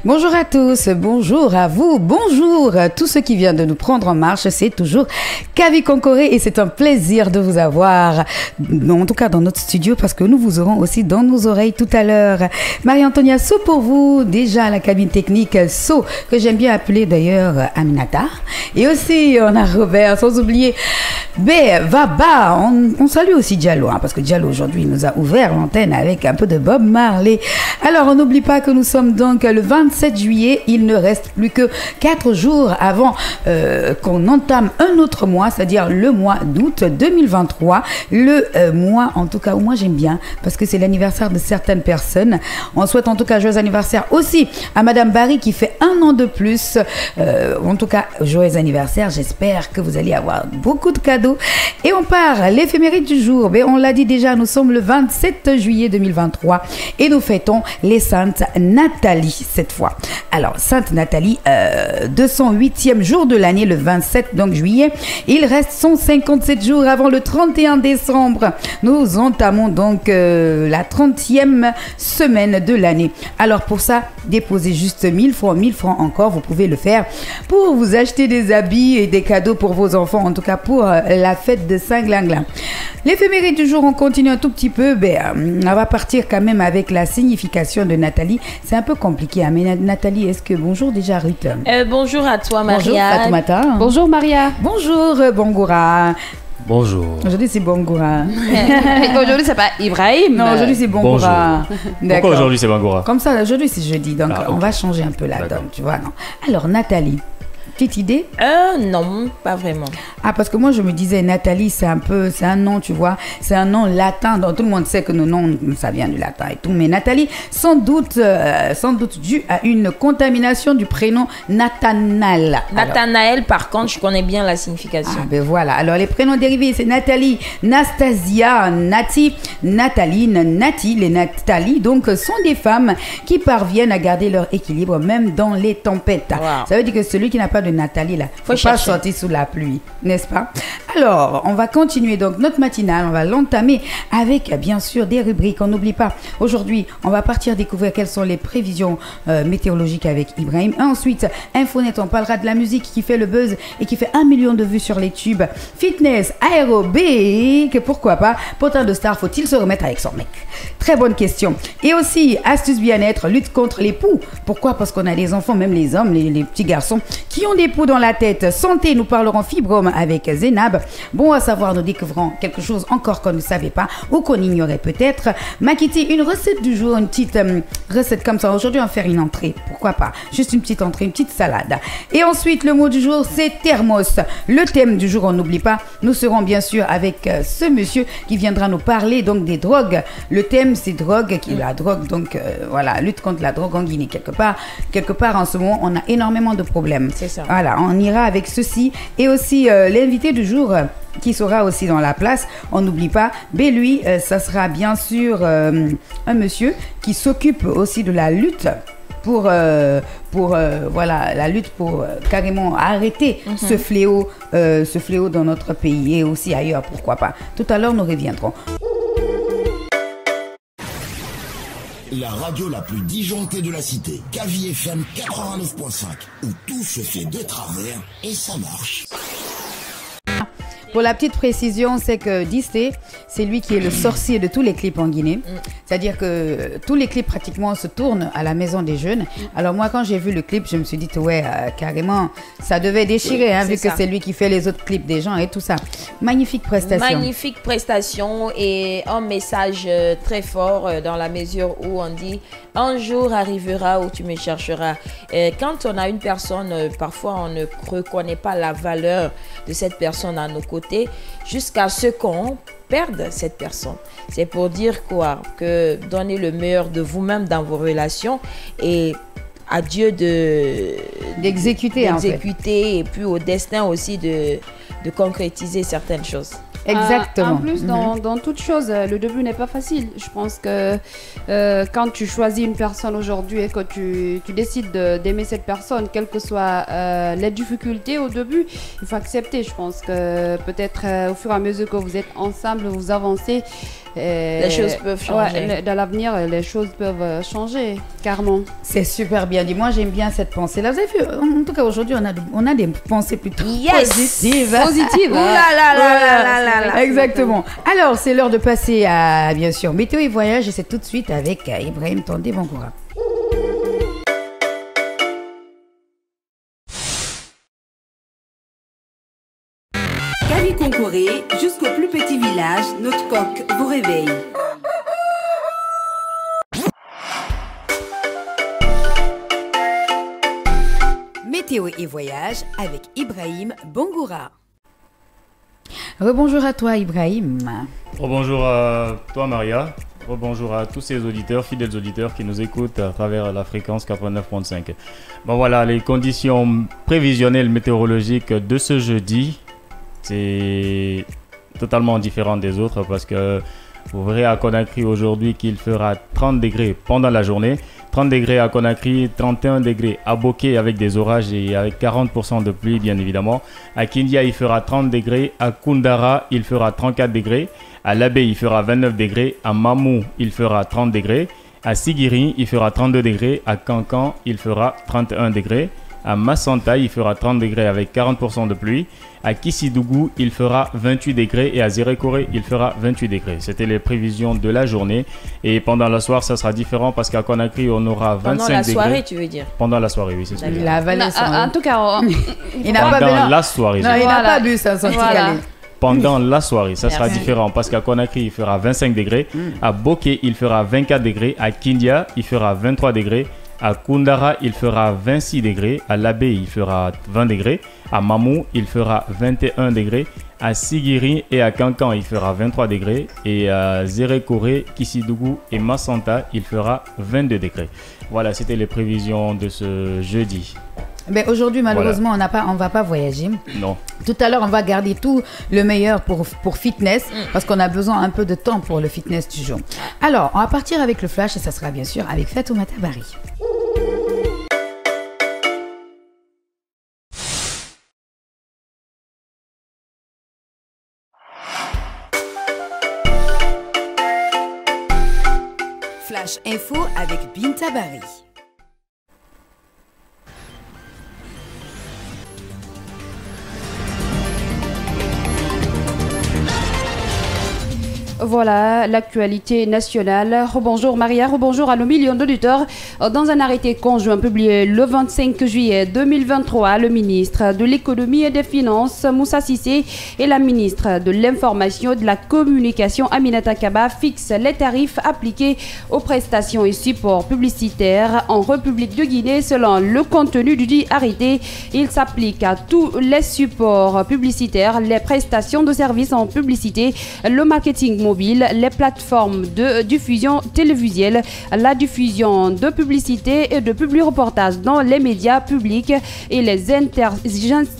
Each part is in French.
Bonjour à tous, bonjour à vous, bonjour à tous ceux qui viennent de nous prendre en marche. C'est toujours Kavi Konkoré et c'est un plaisir de vous avoir, en tout cas dans notre studio, parce que nous vous aurons aussi dans nos oreilles tout à l'heure. Marie-Antonia So pour vous, déjà à la cabine technique, So, que j'aime bien appeler d'ailleurs Aminata. Et aussi on a Robert, sans oublier Vaba. On salue aussi Diallo, parce que Diallo aujourd'hui nous a ouvert l'antenne avec un peu de Bob Marley. Alors on n'oublie pas que nous sommes donc le 27 juillet, il ne reste plus que 4 jours avant qu'on entame un autre mois, c'est-à-dire le mois d'août 2023. Le mois, en tout cas, où moi j'aime bien, parce que c'est l'anniversaire de certaines personnes. On souhaite en tout cas joyeux anniversaire aussi à Madame Barry qui fait 1 an de plus. En tout cas, joyeux anniversaire. J'espère que vous allez avoir beaucoup de cadeaux. Et on part, l'éphéméride du jour. On l'a dit déjà, nous sommes le 27 juillet 2023 et nous fêtons les Saintes Nathalie cette fois. Alors, Sainte Nathalie, 208e jour de l'année, le 27 donc juillet. Il reste 157 jours avant le 31 décembre. Nous entamons donc la 30e semaine de l'année. Alors pour ça, déposez juste 1000 francs encore. Vous pouvez le faire pour vous acheter des habits et des cadeaux pour vos enfants, en tout cas pour la fête de Saint-Glinglin. L'éphéméride du jour, on continue un tout petit peu. On va partir quand même avec la signification de Nathalie. C'est un peu compliqué, mais Nathalie, est-ce que... Bonjour déjà Ruth. Bonjour à toi Maria. Bonjour Fatoumata. Bonjour Maria. Bonjour Bongoura. Bonjour. Aujourd'hui c'est Bongoura. Aujourd'hui c'est pas Ibrahim. Non, aujourd'hui c'est Bongoura. Pourquoi aujourd'hui c'est Bongoura? Comme ça, aujourd'hui c'est jeudi, donc on va changer un peu la donne, tu vois, non. Alors Nathalie, petite idée? Non, pas vraiment. Ah, parce que moi je me disais Nathalie, c'est un nom, tu vois, c'est un nom latin, donc tout le monde sait que nos noms, ça vient du latin et tout, mais Nathalie, sans doute dû à une contamination du prénom Nathanaël. Nathanaël, par contre, je connais bien la signification. Ah ben voilà, alors les prénoms dérivés, c'est Nathalie, Nastasia, Nati, Nathaline, Nati. Les Nathalie, donc, sont des femmes qui parviennent à garder leur équilibre même dans les tempêtes. Wow. Ça veut dire que celui qui n'a pas de Nathalie, là, faut pas sortir sous la pluie, n'est-ce pas? Alors, on va continuer donc notre matinale, on va l'entamer avec bien sûr des rubriques. On n'oublie pas, aujourd'hui, on va partir découvrir quelles sont les prévisions météorologiques avec Ibrahim. Ensuite, Infonet, on parlera de la musique qui fait le buzz et qui fait 1 million de vues sur les tubes. Fitness, aérobic, pourquoi pas? Potin de star, faut-il se remettre avec son mec? Très bonne question. Et aussi, astuce bien-être, lutte contre les poux. Pourquoi? Parce qu'on a des enfants, même les hommes, les petits garçons, qui ont des poux dans la tête. Santé, nous parlerons fibrome avec Zénab. Bon à savoir, nous découvrons quelque chose encore qu'on ne savait pas ou qu'on ignorait peut-être. Makiti, une recette du jour, une petite recette comme ça. Aujourd'hui, on va faire une entrée. Pourquoi pas? Juste une petite entrée, une petite salade. Et ensuite, le mot du jour, c'est thermos. Le thème du jour, on n'oublie pas, nous serons bien sûr avec ce monsieur qui viendra nous parler donc des drogues. Le thème, c'est drogue, la drogue, donc voilà, lutte contre la drogue en Guinée. Quelque part en ce moment, on a énormément de problèmes. C'est ça. Voilà, on ira avec ceci. Et aussi, l'invité du jour qui sera aussi dans la place, on n'oublie pas, mais lui, ça sera bien sûr un monsieur qui s'occupe aussi de la lutte pour voilà, la lutte pour carrément arrêter ce fléau dans notre pays et aussi ailleurs, pourquoi pas. Tout à l'heure, nous reviendrons. La radio la plus disjonctée de la cité, Kavi FM 89.5, où tout se fait de travers et ça marche. Pour la petite précision, c'est que Disté, c'est lui qui est le sorcier de tous les clips en Guinée. C'est-à-dire que tous les clips pratiquement se tournent à la Maison des Jeunes. Alors moi, quand j'ai vu le clip, je me suis dit, ouais, carrément, ça devait déchirer, vu que c'est lui qui fait les autres clips des gens et tout ça. Magnifique prestation. Magnifique prestation et un message très fort dans la mesure où on dit, un jour arrivera où tu me chercheras. Quand on a une personne, parfois on ne reconnaît pas la valeur de cette personne à nos côtés, jusqu'à ce qu'on perde cette personne. C'est pour dire quoi? Que donnez le meilleur de vous-même dans vos relations et à Dieu d'exécuter en fait. Et puis au destin aussi de concrétiser certaines choses. Exactement. En plus, dans toute chose, le début n'est pas facile. Je pense que quand tu choisis une personne aujourd'hui et que tu décides d'aimer cette personne, quelles que soient les difficultés au début, il faut accepter. Je pense que peut-être au fur et à mesure que vous êtes ensemble, vous avancez. Les choses peuvent changer. Ouais, dans l'avenir, les choses peuvent changer, carrément. C'est super bien dit. Moi, j'aime bien cette pensée-là. Vous avez vu, en tout cas, aujourd'hui, on a des pensées plutôt positives. Positive. Ouh là là là là là là. Exactement. Alors, c'est l'heure de passer à, bien sûr, météo et voyage. Et c'est tout de suite avec Ibrahim Tondé Bangoura. Cavi Concoré, jusqu'au plus petit village, notre coq vous réveille. Météo et voyage avec Ibrahim Bangoura. Rebonjour à toi, Ibrahim. Bonjour à toi, Maria. Bonjour à tous ces auditeurs, fidèles auditeurs qui nous écoutent à travers la fréquence 89.5. Bon voilà, les conditions prévisionnelles météorologiques de ce jeudi, c'est totalement différent des autres parce que vous verrez à Conakry aujourd'hui qu'il fera 30 degrés pendant la journée. 30 degrés à Conakry, 31 degrés à Bokeh avec des orages et avec 40% de pluie bien évidemment. À Kindia il fera 30 degrés, à Koundara il fera 34 degrés, à Labé il fera 29 degrés, à Mamou il fera 30 degrés, à Sigiri il fera 32 degrés, à Kankan il fera 31 degrés, à Massanta il fera 30 degrés avec 40% de pluie, à Kissidougou il fera 28 degrés et à Zirekore il fera 28 degrés. C'était les prévisions de la journée et pendant la soirée ça sera différent parce qu'à Conakry on aura 25 degrés. Pendant la soirée tu veux dire? Pendant la soirée oui c'est ce que je veux dire. La vallée En tout cas, il n'a pas Pendant bu. la soirée. Non, il n'a Voilà. pas bu ça, sans Voilà. Pendant la soirée, ça sera Merci. différent parce qu'à Conakry, il fera 25 degrés. À Bokeh, il fera 24 degrés. À Kindia, il fera 23 degrés. À Koundara, il fera 26 degrés. À Labé, il fera 20 degrés. À Mamou, il fera 21 degrés. À Sigiri et à Kankan, il fera 23 degrés. Et à Zirekore, Kissidougou et Massanta, il fera 22 degrés. Voilà, c'était les prévisions de ce jeudi. Mais aujourd'hui, malheureusement, on va pas voyager. Non. Tout à l'heure, on va garder tout le meilleur pour fitness parce qu'on a besoin un peu de temps pour le fitness du jour. Alors, on va partir avec le flash et ça sera bien sûr avec Fatoumata Bari. Flash Info avec Binta Bari. Voilà l'actualité nationale. Rebonjour Maria, rebonjour à nos millions d'auditeurs. Dans un arrêté conjoint publié le 25 juillet 2023, le ministre de l'économie et des finances, Moussa Cissé, et la ministre de l'information et de la communication, Aminata Kaba, fixent les tarifs appliqués aux prestations et supports publicitaires en République de Guinée. Selon le contenu du dit arrêté, il s'applique à tous les supports publicitaires, les prestations de services en publicité, le marketing mobile, les plateformes de diffusion télévisuelle, la diffusion de publicités et de publi-reportages dans les médias publics et les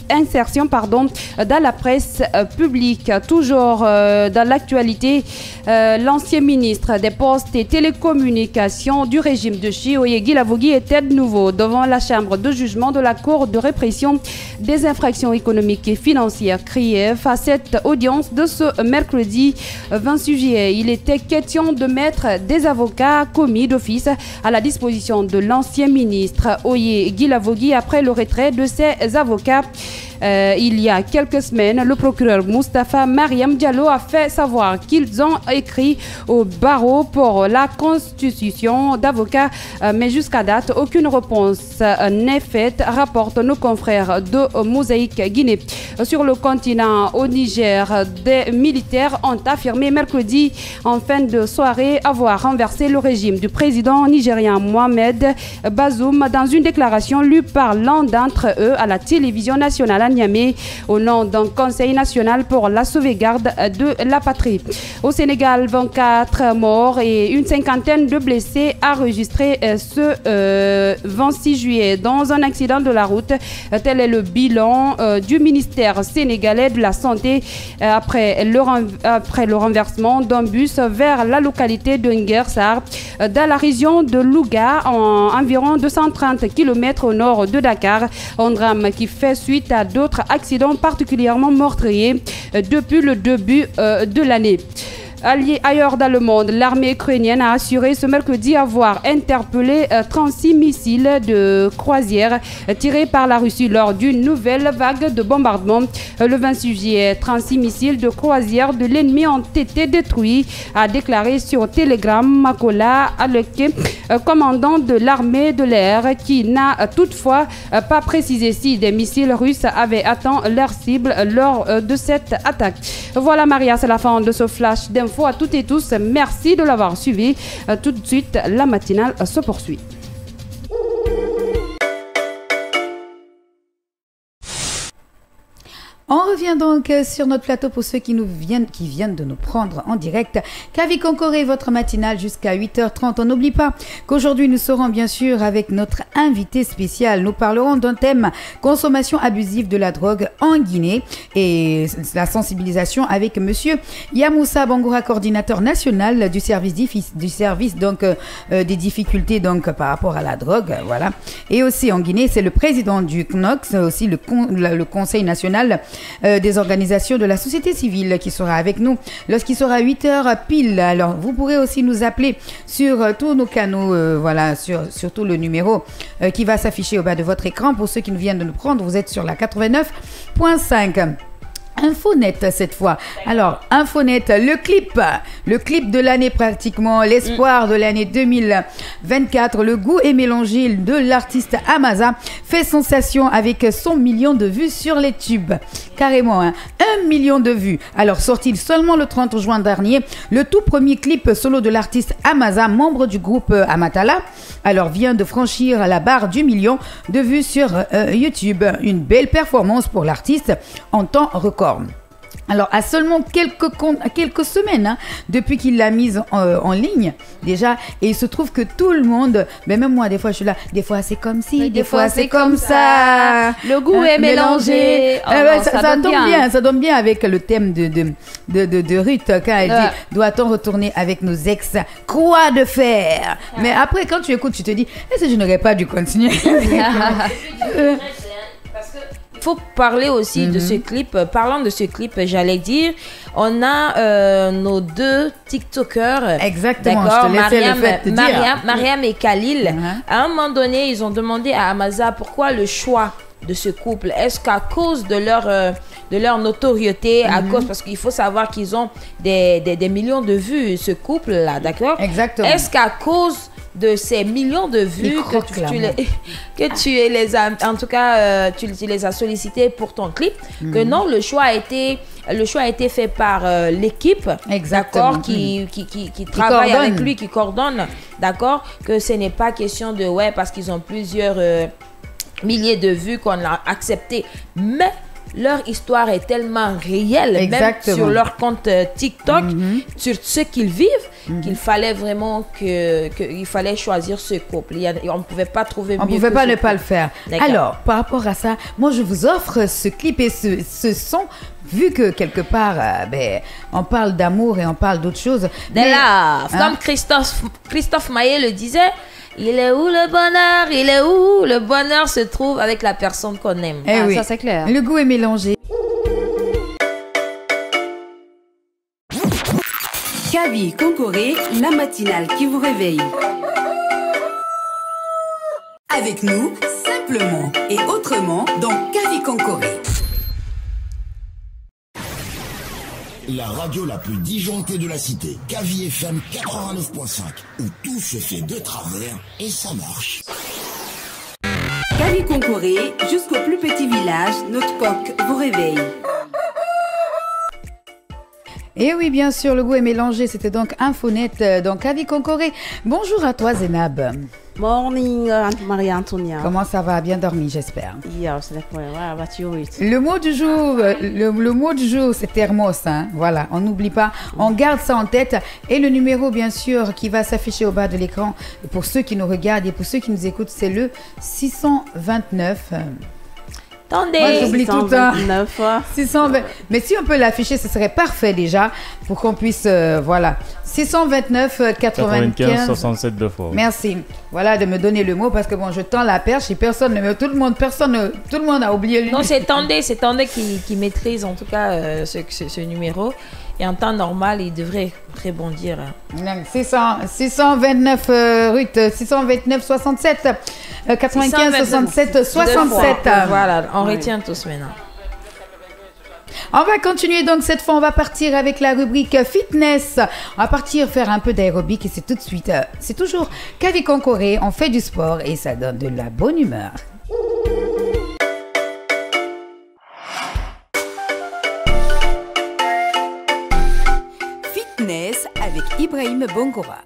insertions dans la presse publique. Toujours dans l'actualité, l'ancien ministre des Postes et Télécommunications du régime de Chioye Guilavogui était de nouveau devant la chambre de jugement de la Cour de répression des infractions économiques et financières CRIEF à cette audience de ce mercredi 26 juillet. Il était question de mettre des avocats commis d'office à la disposition de l'ancien ministre Oye Guilavogui après le retrait de ses avocats. Il y a quelques semaines, le procureur Moustapha Mariam Diallo a fait savoir qu'ils ont écrit au barreau pour la constitution d'avocats, mais jusqu'à date, aucune réponse n'est faite, rapportent nos confrères de Mosaïque Guinée. Sur le continent, au Niger, des militaires ont affirmé mercredi en fin de soirée avoir renversé le régime du président nigérien Mohamed Bazoum dans une déclaration lui parlant d'entre eux à la télévision nationale Niamey au nom d'un conseil national pour la sauvegarde de la patrie. Au Sénégal, 24 morts et une cinquantaine de blessés enregistrés ce 26 juillet dans un accident de la route. Tel est le bilan du ministère sénégalais de la Santé après le renversement d'un bus vers la localité de Nguersar dans la région de Louga, en environ 230 km au nord de Dakar. Un drame qui fait suite à d'autres accidents particulièrement meurtriers depuis le début de l'année. Ailleurs dans le monde, l'armée ukrainienne a assuré ce mercredi avoir interpellé 36 missiles de croisière tirés par la Russie lors d'une nouvelle vague de bombardements. Le 26 juillet, 36 missiles de croisière de l'ennemi ont été détruits, a déclaré sur Telegram Makola Aleke, commandant de l'armée de l'air, qui n'a toutefois pas précisé si des missiles russes avaient atteint leur cible lors de cette attaque. Voilà Maria, c'est la fin de ce flash d'infos à toutes et tous. Merci de l'avoir suivi. Tout de suite, la matinale se poursuit. On revient donc sur notre plateau pour ceux qui viennent de nous prendre en direct. Kavi Konkoré, votre matinale jusqu'à 8h30. On n'oublie pas qu'aujourd'hui nous serons bien sûr avec notre invité spécial. Nous parlerons d'un thème consommation abusive de la drogue en Guinée et la sensibilisation avec monsieur Yamoussa Bangoura, coordinateur national du service donc des difficultés donc par rapport à la drogue, voilà. Et aussi en Guinée, c'est le président du CNOX, aussi le Conseil national des organisations de la société civile qui sera avec nous lorsqu'il sera 8h pile. Alors, vous pourrez aussi nous appeler sur tous nos canaux, voilà, surtout le numéro qui va s'afficher au bas de votre écran. Pour ceux qui nous viennent de nous prendre, vous êtes sur la 89.5. Infonet cette fois. Alors, Infonet, le clip de l'année pratiquement, l'espoir de l'année 2024, le goût est mélangé de l'artiste Amaza fait sensation avec 100 millions de vues sur les tubes. Carrément, 1 million de vues. Alors, sorti seulement le 30 juin dernier, le tout premier clip solo de l'artiste Amaza, membre du groupe Amatala, alors vient de franchir la barre du million de vues sur YouTube. Une belle performance pour l'artiste en temps record. Alors, à seulement quelques semaines depuis qu'il l'a mise en ligne déjà, et il se trouve que tout le monde, mais même moi des fois je suis là, des fois c'est comme ci, des fois c'est comme ça. Le goût est mélangé. Ça donne bien avec le thème de Ruth quand elle dit doit-on retourner avec nos ex, quoi de faire. Mais après quand tu écoutes, tu te dis est-ce que je n'aurais pas dû continuer. Il faut parler aussi de ce clip. Parlant de ce clip, j'allais dire, on a nos deux TikTokers. Exactement, je te laissais le fait de dire. Mariam et Khalil. À un moment donné, ils ont demandé à Amaza pourquoi le choix de ce couple. Est-ce qu'à cause de leur notoriété, à cause, parce qu'il faut savoir qu'ils ont des millions de vues, ce couple-là, d'accord? Exactement. Est-ce qu'à cause de ces millions de vues tu les as sollicités pour ton clip, que non, le choix a été fait par l'équipe, d'accord, qui travaille avec lui, qui coordonne, d'accord, que ce n'est pas question de parce qu'ils ont plusieurs milliers de vues qu'on a accepté, mais leur histoire est tellement réelle, même sur leur compte TikTok, sur ce qu'ils vivent, qu'il fallait vraiment qu'il fallait choisir ce couple. On ne pouvait pas trouver mieux. On ne pouvait pas ne pas le faire. Alors, par rapport à ça, moi je vous offre ce clip et ce son, vu que quelque part, on parle d'amour et on parle d'autres choses. Comme Christophe Maé le disait, il est où le bonheur? Il est où le bonheur se trouve avec la personne qu'on aime. Oui. Ça c'est clair. Le goût est mélangé. Kavi Konkoré, la matinale qui vous réveille. Avec nous, simplement et autrement dans Kavi Konkoré. La radio la plus disjonctée de la cité, Kavi FM 89.5, où tout se fait de travers et ça marche. Kavi Konkoré, jusqu'au plus petit village, notre coq vous réveille. Et oui, bien sûr, le goût est mélangé. C'était donc Infonet, donc Kavi Konkoré. Bonjour à toi, Zénab. Morning, Marie-Antonia. Comment ça va? Bien dormi, j'espère. Le mot du jour, le mot du jour, c'est thermos. Hein? Voilà, on n'oublie pas, on garde ça en tête. Et le numéro, bien sûr, qui va s'afficher au bas de l'écran, pour ceux qui nous regardent et pour ceux qui nous écoutent, c'est le 629. Attendez, moi j'oublie tout le temps. 620. Mais si on peut l'afficher, ce serait parfait déjà pour qu'on puisse, voilà. 629 95 67 deux fois. Merci. Voilà de me donner le mot parce que bon, je tends la perche et tout le monde a oublié le Non, c'est Tandé qui maîtrise en tout cas ce numéro. Et en temps normal, il devrait rebondir. 629 Ruth, 629 67 95 67 67. Voilà, on retient tous maintenant. On va continuer donc cette fois, on va partir avec la rubrique fitness. On va partir faire un peu d'aérobic et c'est tout de suite, c'est toujours Kavi Konkoré, on fait du sport et ça donne de la bonne humeur. Fitness avec Ibrahim Bongora.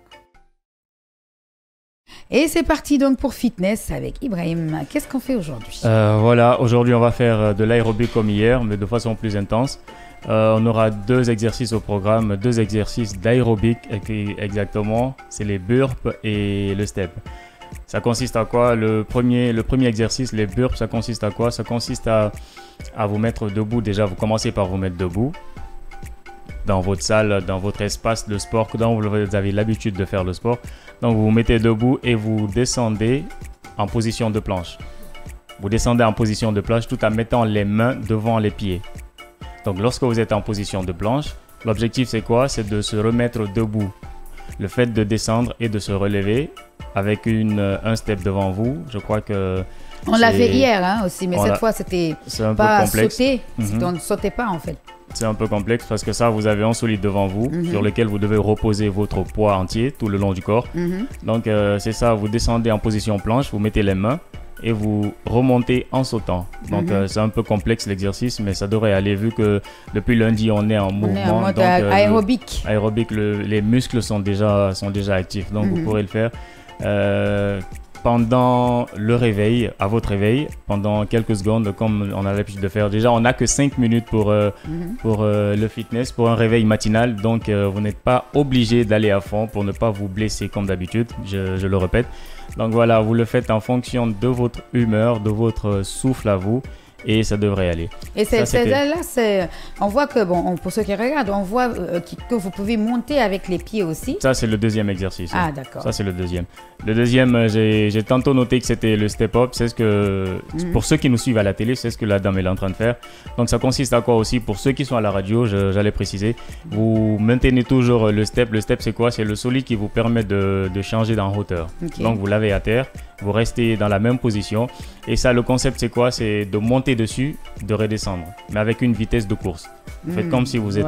Et c'est parti donc pour fitness avec Ibrahim. Qu'est-ce qu'on fait aujourd'hui? Voilà, aujourd'hui on va faire de l'aérobic comme hier, mais de façon plus intense. On aura 2 exercices au programme, 2 exercices d'aérobic exactement. C'est les burps et le step. Ça consiste à quoi? Le premier exercice, les burps, ça consiste à quoi? Ça consiste à vous mettre debout. Déjà, vous commencez par vous mettre debout dans votre salle, dans votre espace de sport, dont vous avez l'habitude de faire le sport. Donc, vous vous mettez debout et vous descendez en position de planche. Vous descendez en position de planche tout en mettant les mains devant les pieds. Donc, lorsque vous êtes en position de planche, l'objectif, c'est quoi? C'est de se remettre debout. Le fait de descendre et de se relever avec un step devant vous, je crois que... On l'a fait hier hein, aussi, mais cette fois, c'était pas sauter. On ne sautait pas en fait. C'est un peu complexe parce que ça, vous avez un solide devant vous sur lequel vous devez reposer votre poids entier tout le long du corps. Donc, c'est ça, vous descendez en position planche, vous mettez les mains et vous remontez en sautant. Donc, c'est un peu complexe l'exercice, mais ça devrait aller vu que depuis lundi, on est en mouvement. On est en mode donc, aérobic. Les muscles sont déjà actifs, donc vous pourrez le faire. Pendant le réveil, à votre réveil, pendant quelques secondes, comme on a l'habitude de faire. Déjà, on n'a que 5 minutes pour le fitness, pour un réveil matinal. Donc, vous n'êtes pas obligé d'aller à fond pour ne pas vous blesser comme d'habitude. Je le répète. Donc, voilà, vous le faites en fonction de votre humeur, de votre souffle à vous. Et ça devrait aller. Et on voit que, bon, pour ceux qui regardent, on voit que vous pouvez monter avec les pieds aussi. Ça, c'est le deuxième exercice. Ah, d'accord. Ça, c'est le deuxième. Le deuxième, j'ai tantôt noté que c'était le step-up. C'est ce que, pour ceux qui nous suivent à la télé, c'est ce que la dame est en train de faire. Donc, ça consiste à quoi aussi? Pour ceux qui sont à la radio, j'allais préciser, vous maintenez toujours le step. Le step, c'est quoi? C'est le solide qui vous permet de changer en hauteur. Okay. Donc, vous l'avez à terre. Vous restez dans la même position. Et ça, le concept, c'est quoi? C'est de monter dessus, de redescendre, mais avec une vitesse de course. Vous faites comme si vous êtes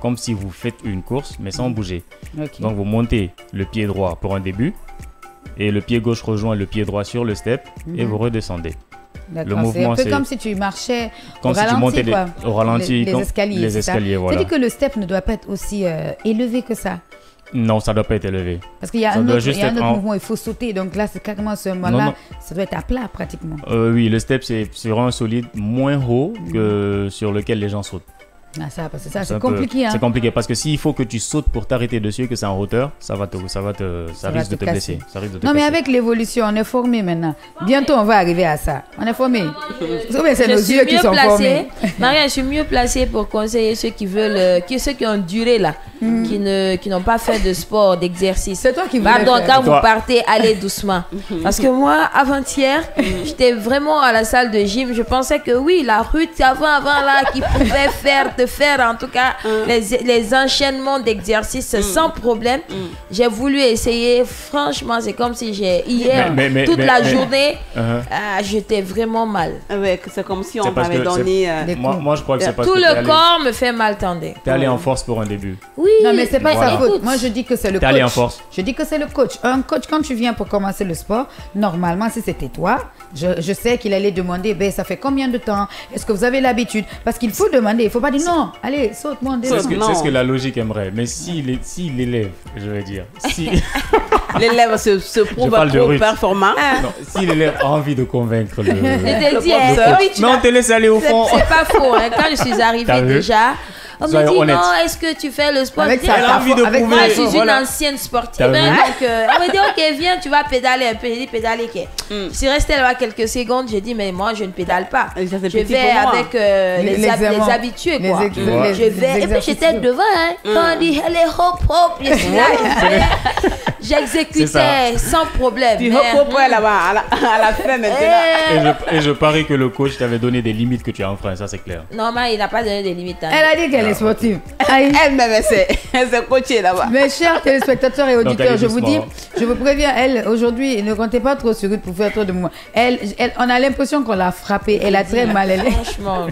comme si vous faites une course, mais sans bouger. Okay. Donc, vous montez le pied droit pour un début, et le pied gauche rejoint le pied droit sur le step, et vous redescendez. Le mouvement, c'est un peu comme si tu marchais comme au ralenti, si tu montais au ralenti, les escaliers. Les escaliers, voilà. C'est-à-dire que le step ne doit pas être aussi élevé que ça. Non, ça ne doit pas être élevé. Parce qu'il y a un autre mouvement, il faut sauter. Donc là, c'est carrément ce moment-là, ça doit être à plat pratiquement. Oui, le step, c'est vraiment un solide moins haut que sur lequel les gens sautent. Ah, ça, parce que ça, c'est compliqué. C'est compliqué parce que s'il faut que tu sautes pour t'arrêter dessus, que c'est en hauteur, ça risque de te blesser. Mais avec l'évolution, on est formé maintenant. Bientôt, on va arriver à ça. On est formé. C'est nos yeux qui sont formés. Maria, je suis mieux placée pour conseiller ceux qui veulent, ceux qui ont duré là, qui n'ont pas fait de sport, d'exercice. C'est toi qui voulais faire. Pardon, quand vous partez, allez doucement. Parce que moi, avant-hier, j'étais vraiment à la salle de gym. Je pensais que oui, la Ruth avant là, qui pouvait faire en tout cas les enchaînements d'exercices sans problème. J'ai voulu essayer. Franchement, c'est comme si toute la journée, j'étais vraiment mal. Ouais, c'est comme si on m'avait donné moi, je crois que c'est parce tout que le corps me fait mal, tendez. T'es allé en force pour un début. Oui, Non, mais c'est pas Voilà. sa faute. Moi, je dis que c'est le T'es allé en coach. force. Je dis que c'est le coach. Un coach, quand tu viens pour commencer le sport, normalement, si c'était toi, je sais qu'il allait demander, ben, ça fait combien de temps? Est-ce que vous avez l'habitude? Parce qu'il faut demander. Il faut pas dire non. Allez, saute, monte, C'est descends. ce que la logique aimerait. Mais si l'élève, je veux dire, si, L'élève se prouve parle de trop Ruth. performant. non, si l'élève a envie de convaincre le. Je te dis, professeur. oui, tu Mais on n'as- te laisse aller au fond. c'est pas faux. Hein. Quand je suis T'as arrivée vu? déjà, on me Soyons dit honnêtes. non, est-ce que tu fais le sport? Avec Je dis, ça, Elle a envie de avec prouver. moi, je suis Voilà. une ancienne sportive. T'as vu? Hein, donc, on me dit, ok, viens, tu vas pédaler un peu. J'ai dit, pédaler, ok. Je suis restée là quelques secondes. J'ai dit, mais moi, je ne pédale pas. Et ça, c'est Je petit vais pour moi. avec les habitués, Les quoi. ex- Tu vois. les- Je vais, les et puis j'étais exercices. devant, hein. Quand on dit, allez, hop, hop, je suis là. C'est J'exécutais ça. sans problème. Puis mais- hop, hop, là-bas, à la fin maintenant. Eh, Et je parie que le coach t'avait donné des limites que tu as enfreint, ça c'est clair. Non, mais il n'a pas donné des limites. Hein. Elle a dit qu'elle est sportive. Aïe. Elle-même, elle s'est coachée là-bas. Mes chers téléspectateurs et auditeurs, allez je vous dis, doucement. je vous préviens, elle, aujourd'hui, ne comptez pas trop sur Ruth pour faire trop de mouvements. On a l'impression qu'on l'a frappée. Elle a très mal. Franchement.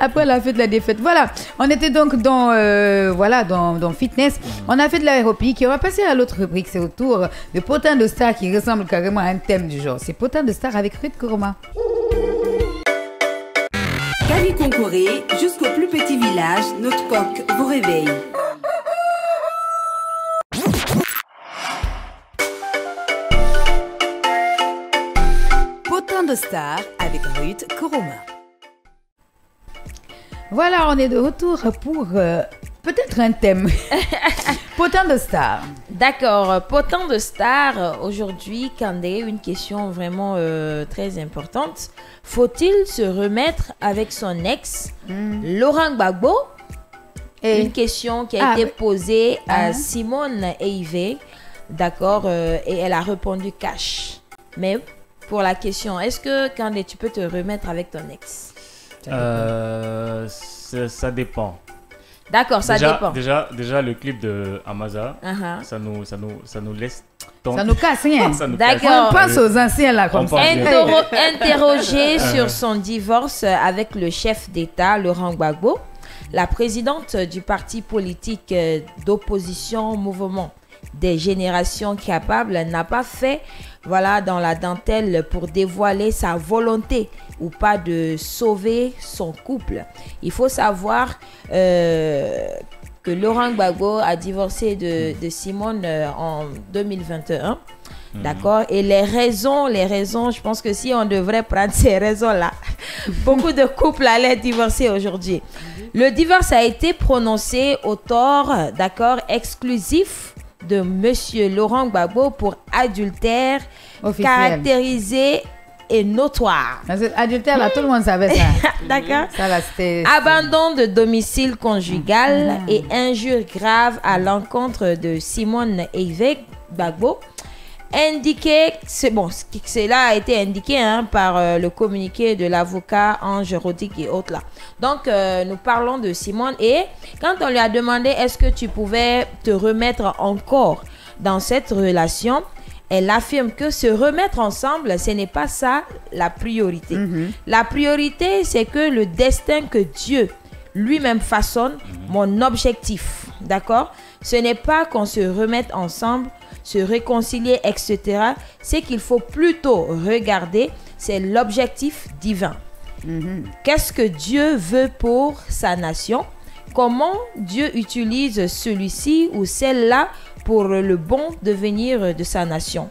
Après la fête de la défaite. Voilà, on était donc dans fitness. On a fait de l'aérobic et on va passer à l'autre rubrique. C'est au tour de Potin de Star qui ressemble carrément à un thème du genre. C'est Potin de Star avec Ruth Koroma. Cali Concoré, jusqu'au plus petit village, notre coq vous réveille. Potin de Star avec Ruth Koroma. Voilà, on est de retour pour peut-être un thème. Potin de Star. D'accord, potin de star, aujourd'hui, Kandé, une question vraiment très importante. Faut-il se remettre avec son ex, Laurent Gbagbo? Et Une question qui a été oui. posée à Ah. Simone Eivé, d'accord, et elle a répondu cash. Mais pour la question, est-ce que Kandé, tu peux te remettre avec ton ex? Ça dépend. D'accord, ça dépend. Déjà, le clip de Amaza, Uh-huh. ça nous laisse. ça nous casse rien. Ça nous casse. D'accord. On passe aux anciens là comme On ça. passe. Interrogée sur son divorce avec le chef d'État Laurent Gbagbo, la présidente du parti politique d'opposition Mouvement des générations capables n'a pas fait dans la dentelle pour dévoiler sa volonté ou pas de sauver son couple. Il faut savoir que Laurent Gbagbo a divorcé de Simone en 2021. D'accord? Et les raisons, je pense que si on devrait prendre ces raisons-là, beaucoup de couples allaient divorcer aujourd'hui. Le divorce a été prononcé au tort, d'accord, exclusif de Monsieur Laurent Gbagbo pour adultère Officiel. caractérisé et notoire. Parce que adultère là, tout le monde savait ça. D'accord? Ça là, c'était. Abandon de domicile conjugal et injures graves à l'encontre de Simone Eivé Gbagbo. Indiqué, cela a été indiqué par le communiqué de l'avocat Ange Rodic et autres là. Donc, nous parlons de Simone et quand on lui a demandé est-ce que tu pouvais te remettre encore dans cette relation, elle affirme que se remettre ensemble, ce n'est pas ça la priorité. La priorité, c'est que le destin que Dieu lui-même façonne, mon objectif, d'accord? Ce n'est pas qu'on se remette ensemble, se réconcilier, etc. C'est qu'il faut plutôt regarder, c'est l'objectif divin. Qu'est-ce que Dieu veut pour sa nation? Comment Dieu utilise celui-ci ou celle-là pour le bon devenir de sa nation?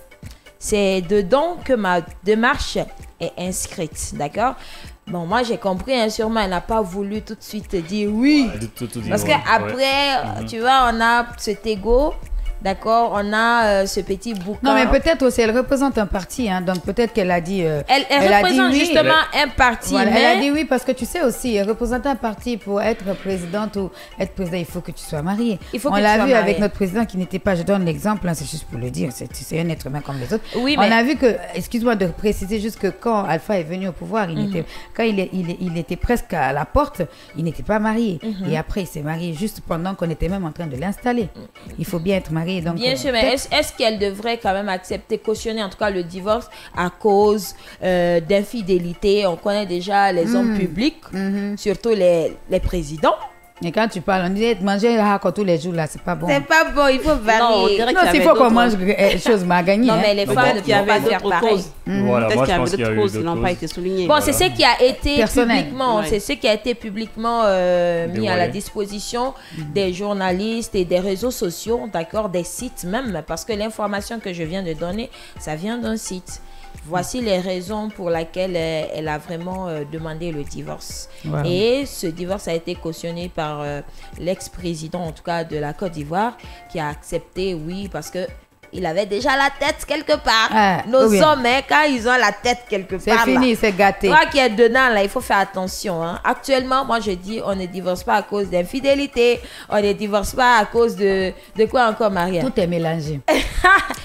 C'est dedans que ma démarche est inscrite, d'accord? Bon, moi j'ai compris, sûrement elle n'a pas voulu tout de suite dire oui. Tout dire, Parce ouais. qu'après, tu vois, on a cet ego, d'accord, on a ce petit bouquin. Non, mais peut-être aussi, elle représente un parti, donc peut-être qu'elle a dit. Elle a représente dit oui. justement un parti, Voilà, mais... elle a dit oui parce que tu sais aussi, représenter un parti pour être présidente ou être président, il faut que tu sois marié. Il faut on que l'a tu sois vu avec marié. notre président qui n'était pas, je donne l'exemple, c'est juste pour le dire, c'est un être humain comme les autres. Oui, on mais- a vu que, excuse-moi de préciser juste que quand Alpha est venu au pouvoir, quand il était presque à la porte, il n'était pas marié. Et après, il s'est marié juste pendant qu'on était même en train de l'installer. Il faut bien être marié. Donc, Bien sûr, mais est-ce qu'elle devrait quand même accepter, cautionner en tout cas le divorce à cause d'infidélité? On connaît déjà les hommes publics, surtout les présidents. Et quand tu parles, on dit manger hako tous les jours là, c'est pas bon. C'est pas bon, il faut varier. Non, s'il faut qu'on mange choses mal gagnées. Non, mais les femmes ne peuvent pas faire pareil. Voilà, moi je pense qu'il y a eu d'autres causes qui d'autres n'ont pas causes. été soulignées. Bon, c'est ce qui a été Personnel. publiquement, Ouais. c'est ce qui a été publiquement mis à la disposition des journalistes et des réseaux sociaux, d'accord, des sites même, parce que l'information que je viens de donner, ça vient d'un site. Voici les raisons pour lesquelles elle a vraiment demandé le divorce. Wow. Et ce divorce a été cautionné par l'ex-président, en tout cas de la Côte d'Ivoire, qui a accepté, oui, parce que il avait déjà la tête quelque part. Ah, Nos oui. hommes, hein, quand ils ont la tête quelque C'est part, fini, là, c'est gâté. toi qui es dedans, là, il faut faire attention. Hein. Actuellement, moi, je dis, on ne divorce pas à cause d'infidélité. On ne divorce pas à cause de quoi encore, Maria? Tout est mélangé.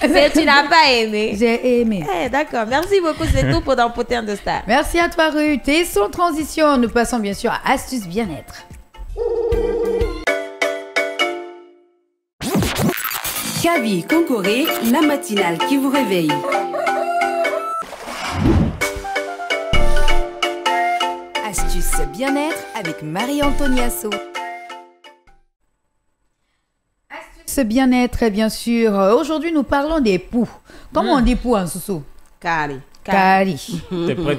Mais tu n'as pas aimé. J'ai aimé. Eh, d'accord. Merci beaucoup. C'est tout pour Dans Potin de Star. Merci à toi, Ruth. Et sans transition, nous passons bien sûr à Astuce Bien-être. Kavi Concoré, la matinale qui vous réveille. Astuce bien-être avec Marie-Antoniasso. Ce bien-être, bien sûr. Aujourd'hui, nous parlons des poux. Comment on dit poux en soussou? Carré. Kari.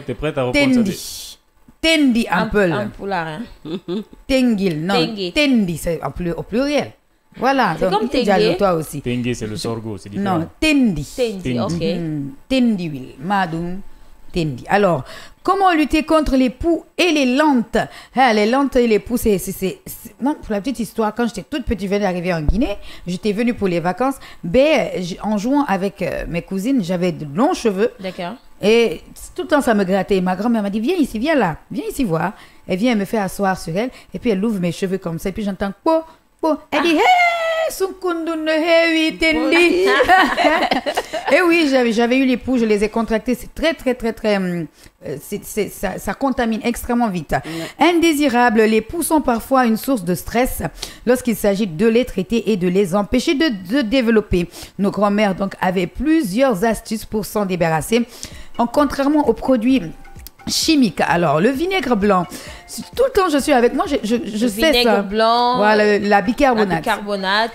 T'es prête à reprendre ça? Tendi. Tendi un peu. Un poulard, hein. Tengil. Non, Tengi. tendi, c'est au pluriel. Voilà. C'est donc, comme déjà, tengue. toi aussi. Tengue, c'est le sorgho, c'est différent. Non, tendi. Tendi, ok. Tendi will. Madum. Tendi. Alors, comment lutter contre les poux et les lentes? Ah, les lentes et les poux, non, pour la petite histoire, quand j'étais toute petite, je venais d'arriver en Guinée, j'étais venue pour les vacances, en jouant avec mes cousines, j'avais de longs cheveux. D'accord. Et tout le temps, ça me grattait. Ma grand-mère m'a dit, viens ici, viens là, viens ici voir. Elle vient, elle me fait asseoir sur elle, et puis elle ouvre mes cheveux comme ça, et puis j'entends, po, po. Elle dit, hey, Sunkundun, hey, tendi. Et oui, j'avais eu les poux, je les ai contractés. C'est très, très, très, très. Ça contamine extrêmement vite. Indésirables, les poux sont parfois une source de stress lorsqu'il s'agit de les traiter et de les empêcher de développer. Nos grands-mères donc avaient plusieurs astuces pour s'en débarrasser. Contrairement aux produits chimiques, alors le vinaigre blanc, tout le temps je suis avec moi, je sais ça. Vinaigre blanc. Voilà, la bicarbonate. La bicarbonate.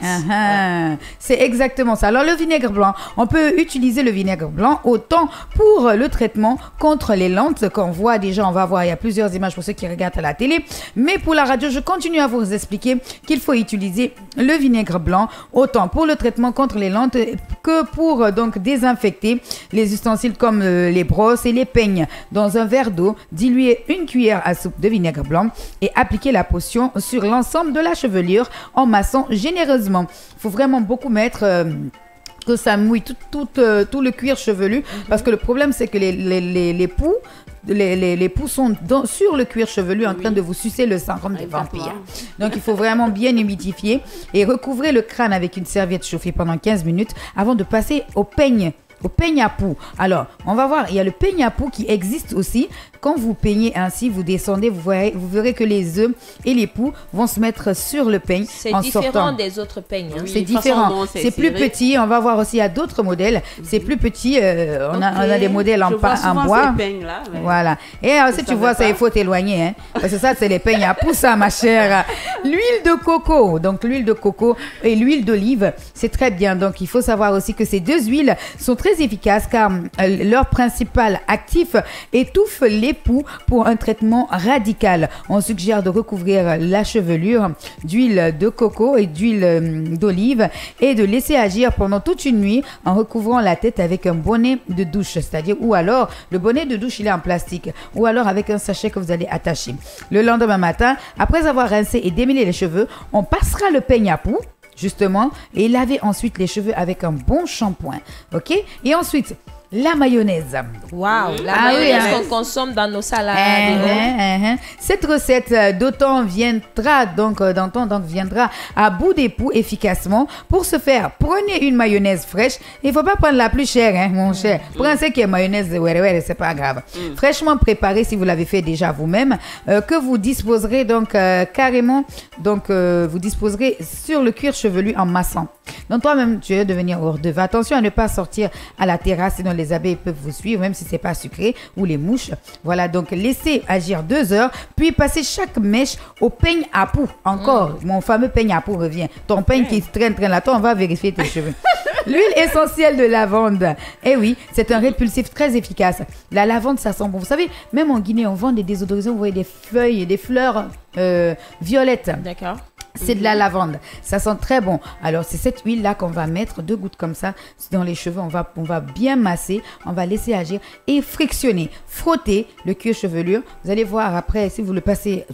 C'est exactement ça. Alors le vinaigre blanc, on peut utiliser le vinaigre blanc autant pour le traitement contre les lentes qu'on voit déjà, on va voir, il y a plusieurs images pour ceux qui regardent à la télé, mais pour la radio, je continue à vous expliquer qu'il faut utiliser le vinaigre blanc autant pour le traitement contre les lentes que pour donc désinfecter les ustensiles comme les brosses et les peignes. Dans un verre d'eau, diluez une cuillère à soupe de vinaigre blanc et appliquez la potion sur l'ensemble de la chevelure en massant généreusement. Il faut vraiment beaucoup mettre que ça mouille tout le cuir chevelu parce que le problème c'est que les poux sont sur le cuir chevelu en train de vous sucer le sang comme des vampires. Donc il faut vraiment bien humidifier et recouvrer le crâne avec une serviette chauffée pendant 15 minutes avant de passer au peigne à poux. Alors, on va voir, il y a le peigne à poux qui existe aussi. Quand vous peignez ainsi, vous descendez, vous verrez que les œufs et les poux vont se mettre sur le peigne en sortant. C'est différent des autres peignes. Hein. C'est différent. C'est plus petit. On va voir aussi, il y a d'autres modèles. C'est plus petit. On a des modèles en bois. Là, mais... Voilà. Et si tu vois ça, il faut t'éloigner. Hein, parce que ça, c'est les peignes à poux, ça, ma chère. L'huile de coco. Donc, l'huile de coco et l'huile d'olive, c'est très bien. Donc, il faut savoir aussi que ces deux huiles sont très efficaces car leur principal actif étouffe les poux pour un traitement radical. On suggère de recouvrir la chevelure d'huile de coco et d'huile d'olive et de laisser agir pendant toute une nuit en recouvrant la tête avec un bonnet de douche, c'est-à-dire ou alors le bonnet de douche il est en plastique ou alors avec un sachet que vous allez attacher. Le lendemain matin, après avoir rincé et démêlé les cheveux, on passera le peigne à poux justement et laver ensuite les cheveux avec un bon shampoing. OK? Et ensuite la mayonnaise. Waouh, la mayonnaise qu'on consomme dans nos salades. Cette recette d'autant viendra à bout des poux efficacement. Pour ce faire, prenez une mayonnaise fraîche. Il ne faut pas prendre la plus chère, mon cher. Prenez ce qui est mayonnaise, c'est pas grave. Fraîchement préparée, si vous l'avez fait déjà vous-même, que vous disposerez donc vous disposerez sur le cuir chevelu en massant. Donc toi-même, tu veux devenir hors d'œuvre. Attention à ne pas sortir à la terrasse, sinon les abeilles peuvent vous suivre, même si c'est pas sucré, ou les mouches. Voilà, donc laissez agir 2 heures, puis passez chaque mèche au peigne à poux. Encore, mon fameux peigne à poux revient. Ton peigne qui traîne là, toi, on va vérifier tes cheveux. L'huile essentielle de lavande. Eh oui, c'est un répulsif très efficace. La lavande, ça sent bon. Vous savez, même en Guinée, on vend des désodorisants, vous voyez des feuilles et des fleurs violettes. D'accord. C'est de la lavande. Ça sent très bon. Alors, c'est cette huile-là qu'on va mettre 2 gouttes comme ça dans les cheveux. On va bien masser. On va laisser agir et frictionner. Frotter le cuir chevelure. Vous allez voir après, si vous passez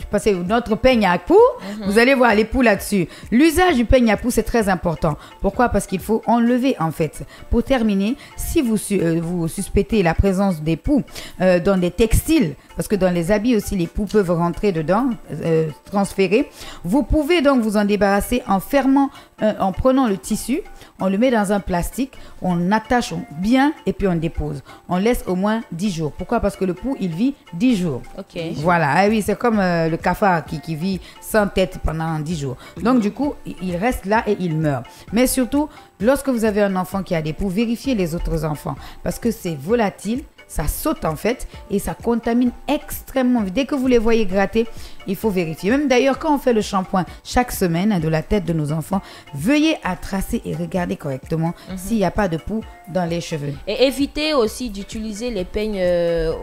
notre peigne à poux, vous allez voir les poux là-dessus. L'usage du peigne à poux, c'est très important. Pourquoi? Parce qu'il faut enlever, en fait. Pour terminer, si vous suspectez la présence des poux dans des textiles, parce que dans les habits aussi, les poux peuvent rentrer dedans, transférer, vous pouvez donc vous en débarrasser en fermant, en prenant le tissu, on le met dans un plastique, on attache bien et puis on dépose. On laisse au moins 10 jours. Pourquoi? Parce que le pou, il vit 10 jours. Ok. Voilà, ah oui, c'est comme le cafard qui vit sans tête pendant 10 jours. Donc du coup, il reste là et il meurt. Mais surtout, lorsque vous avez un enfant qui a des poux, vérifiez les autres enfants parce que c'est volatile. Ça saute en fait et ça contamine extrêmement vite. Dès que vous les voyez gratter, il faut vérifier. Même d'ailleurs, quand on fait le shampoing chaque semaine de la tête de nos enfants, veuillez à tracer et regarder correctement s'il n'y a pas de poux dans les cheveux. Et évitez aussi d'utiliser les peignes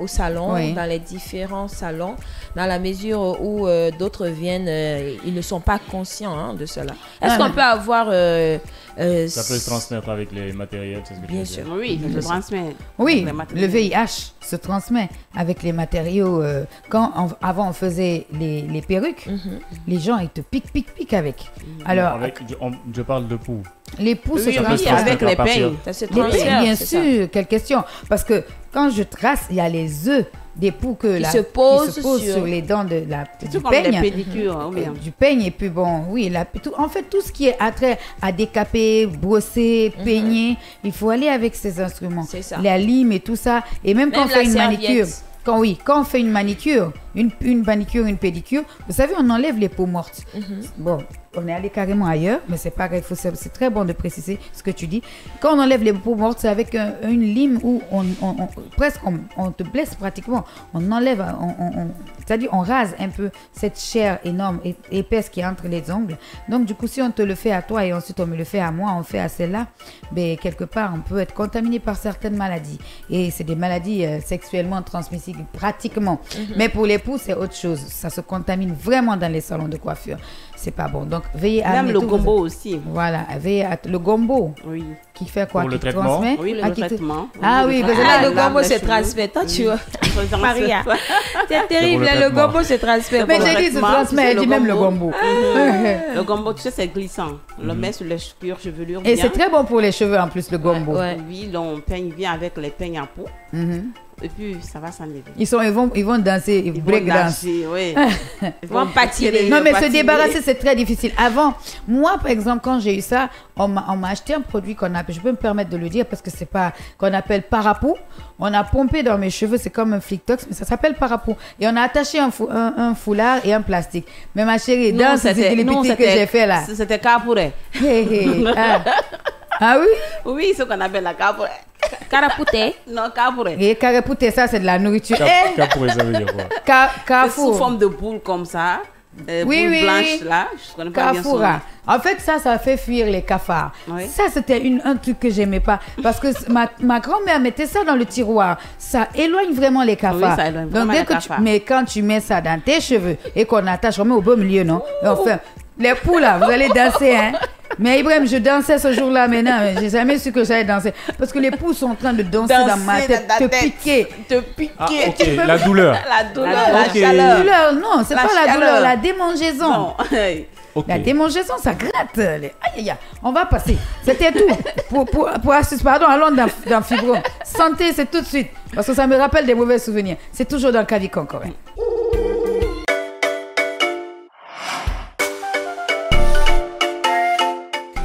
au salon, dans les différents salons, dans la mesure où d'autres viennent, ils ne sont pas conscients de cela. Est-ce qu'on peut avoir... ça peut se transmettre avec les matériels, c'est ce que bien sûr. Oui, ça se transmet. Oui, le VIH se transmet avec les matériaux. Avant on faisait les perruques, les gens ils te piquent avec. Alors, je parle de poux. Les poux se transmettent avec les peignes. Ça se les peignes, transfère, bien c'est sûr. Quelle question? Parce que quand je trace, il y a les œufs des poux qui se posent sur les dents du comme peigne. les pédicures, Du peigne et puis bon, oui, en fait tout ce qui est attrait à décaper, brosser, peigner, il faut aller avec ces instruments. C'est ça. La lime et tout ça. Et même quand on fait une manicure. Quand on fait une manicure, une manicure, une pédicure, vous savez, on enlève les peaux mortes. Bon, on est allé carrément ailleurs, mais c'est pas grave, c'est très bon de préciser ce que tu dis. Quand on enlève les peaux mortes, c'est avec une lime où on te blesse pratiquement. On enlève, c'est-à-dire on rase un peu cette chair énorme et épaisse qui est entre les ongles. Donc du coup, si on te le fait à toi et ensuite on me le fait à moi, on fait à celle-là, ben, quelque part, on peut être contaminé par certaines maladies. Et c'est des maladies sexuellement transmissibles pratiquement. Mais pour les poux, c'est autre chose. Ça se contamine vraiment dans les salons de coiffure. C'est pas bon. Donc, veillez à... Même le gombo aussi. Voilà, veillez à... Le gombo. Oui. Qui fait quoi? Pour le qui traitement. transmet? Oui, le traitement. Ah oui, le gombo se transmet. Toi, tu vois. Maria, c'est terrible. Le gombo se transmet. Mais j'ai dit se transmet, elle dit même le gombo. Le gombo, tu sais, c'est glissant. On le met sur les cuirs chevelures. Et c'est très bon pour les cheveux en plus, le gombo. Oui, on peigne bien avec les peignes à peau. Et puis, ça va s'enlever. Ils vont danser, ils break dance. Oui. Ils vont patiner. Non, mais se débarrasser, c'est très difficile. Avant, moi, par exemple, quand j'ai eu ça, on m'a acheté un produit qu'on appelle, je peux me permettre de le dire parce que c'est pas, qu'on appelle Parapou. On a pompé dans mes cheveux, c'est comme un flic-tox, mais ça s'appelle Parapou. Et on a attaché un foulard et un plastique. Mais ma chérie, dans ce que j'ai fait là. C'était Capouré. Ah oui? Oui, ce qu'on appelle la Capouré. Carapouté. Non, Capouré. Et carapouté, ça c'est de la nourriture. Capouré, ça veut dire quoi? Carrefour. Sous forme de boule comme ça. Oui, boule blanche là. Je connais pas bien son nom. En fait, ça fait fuir les cafards. Oui. Ça, c'était un truc que j'aimais pas. Parce que ma grand-mère mettait ça dans le tiroir. Ça éloigne vraiment les cafards. Oui, ça éloigne vraiment les cafards. Mais quand tu mets ça dans tes cheveux et qu'on attache, on met au beau milieu, non? Enfin, les poux là, vous allez danser, hein? Mais Ibrahim, je dansais ce jour-là maintenant. J'ai jamais su que j'allais danser. Parce que les poux sont en train de danser dans ma tête, te piquer. Ah, okay. La douleur. La douleur, la chaleur. La douleur, non, c'est pas la douleur, la démangeaison. Non. La démangeaison, ça gratte. Aïe, aïe, aïe. On va passer. C'était tout. Pour astuce, pardon, allons dans Fibro. Santé, c'est tout de suite. Parce que ça me rappelle des mauvais souvenirs. C'est toujours dans Kavi Concoré.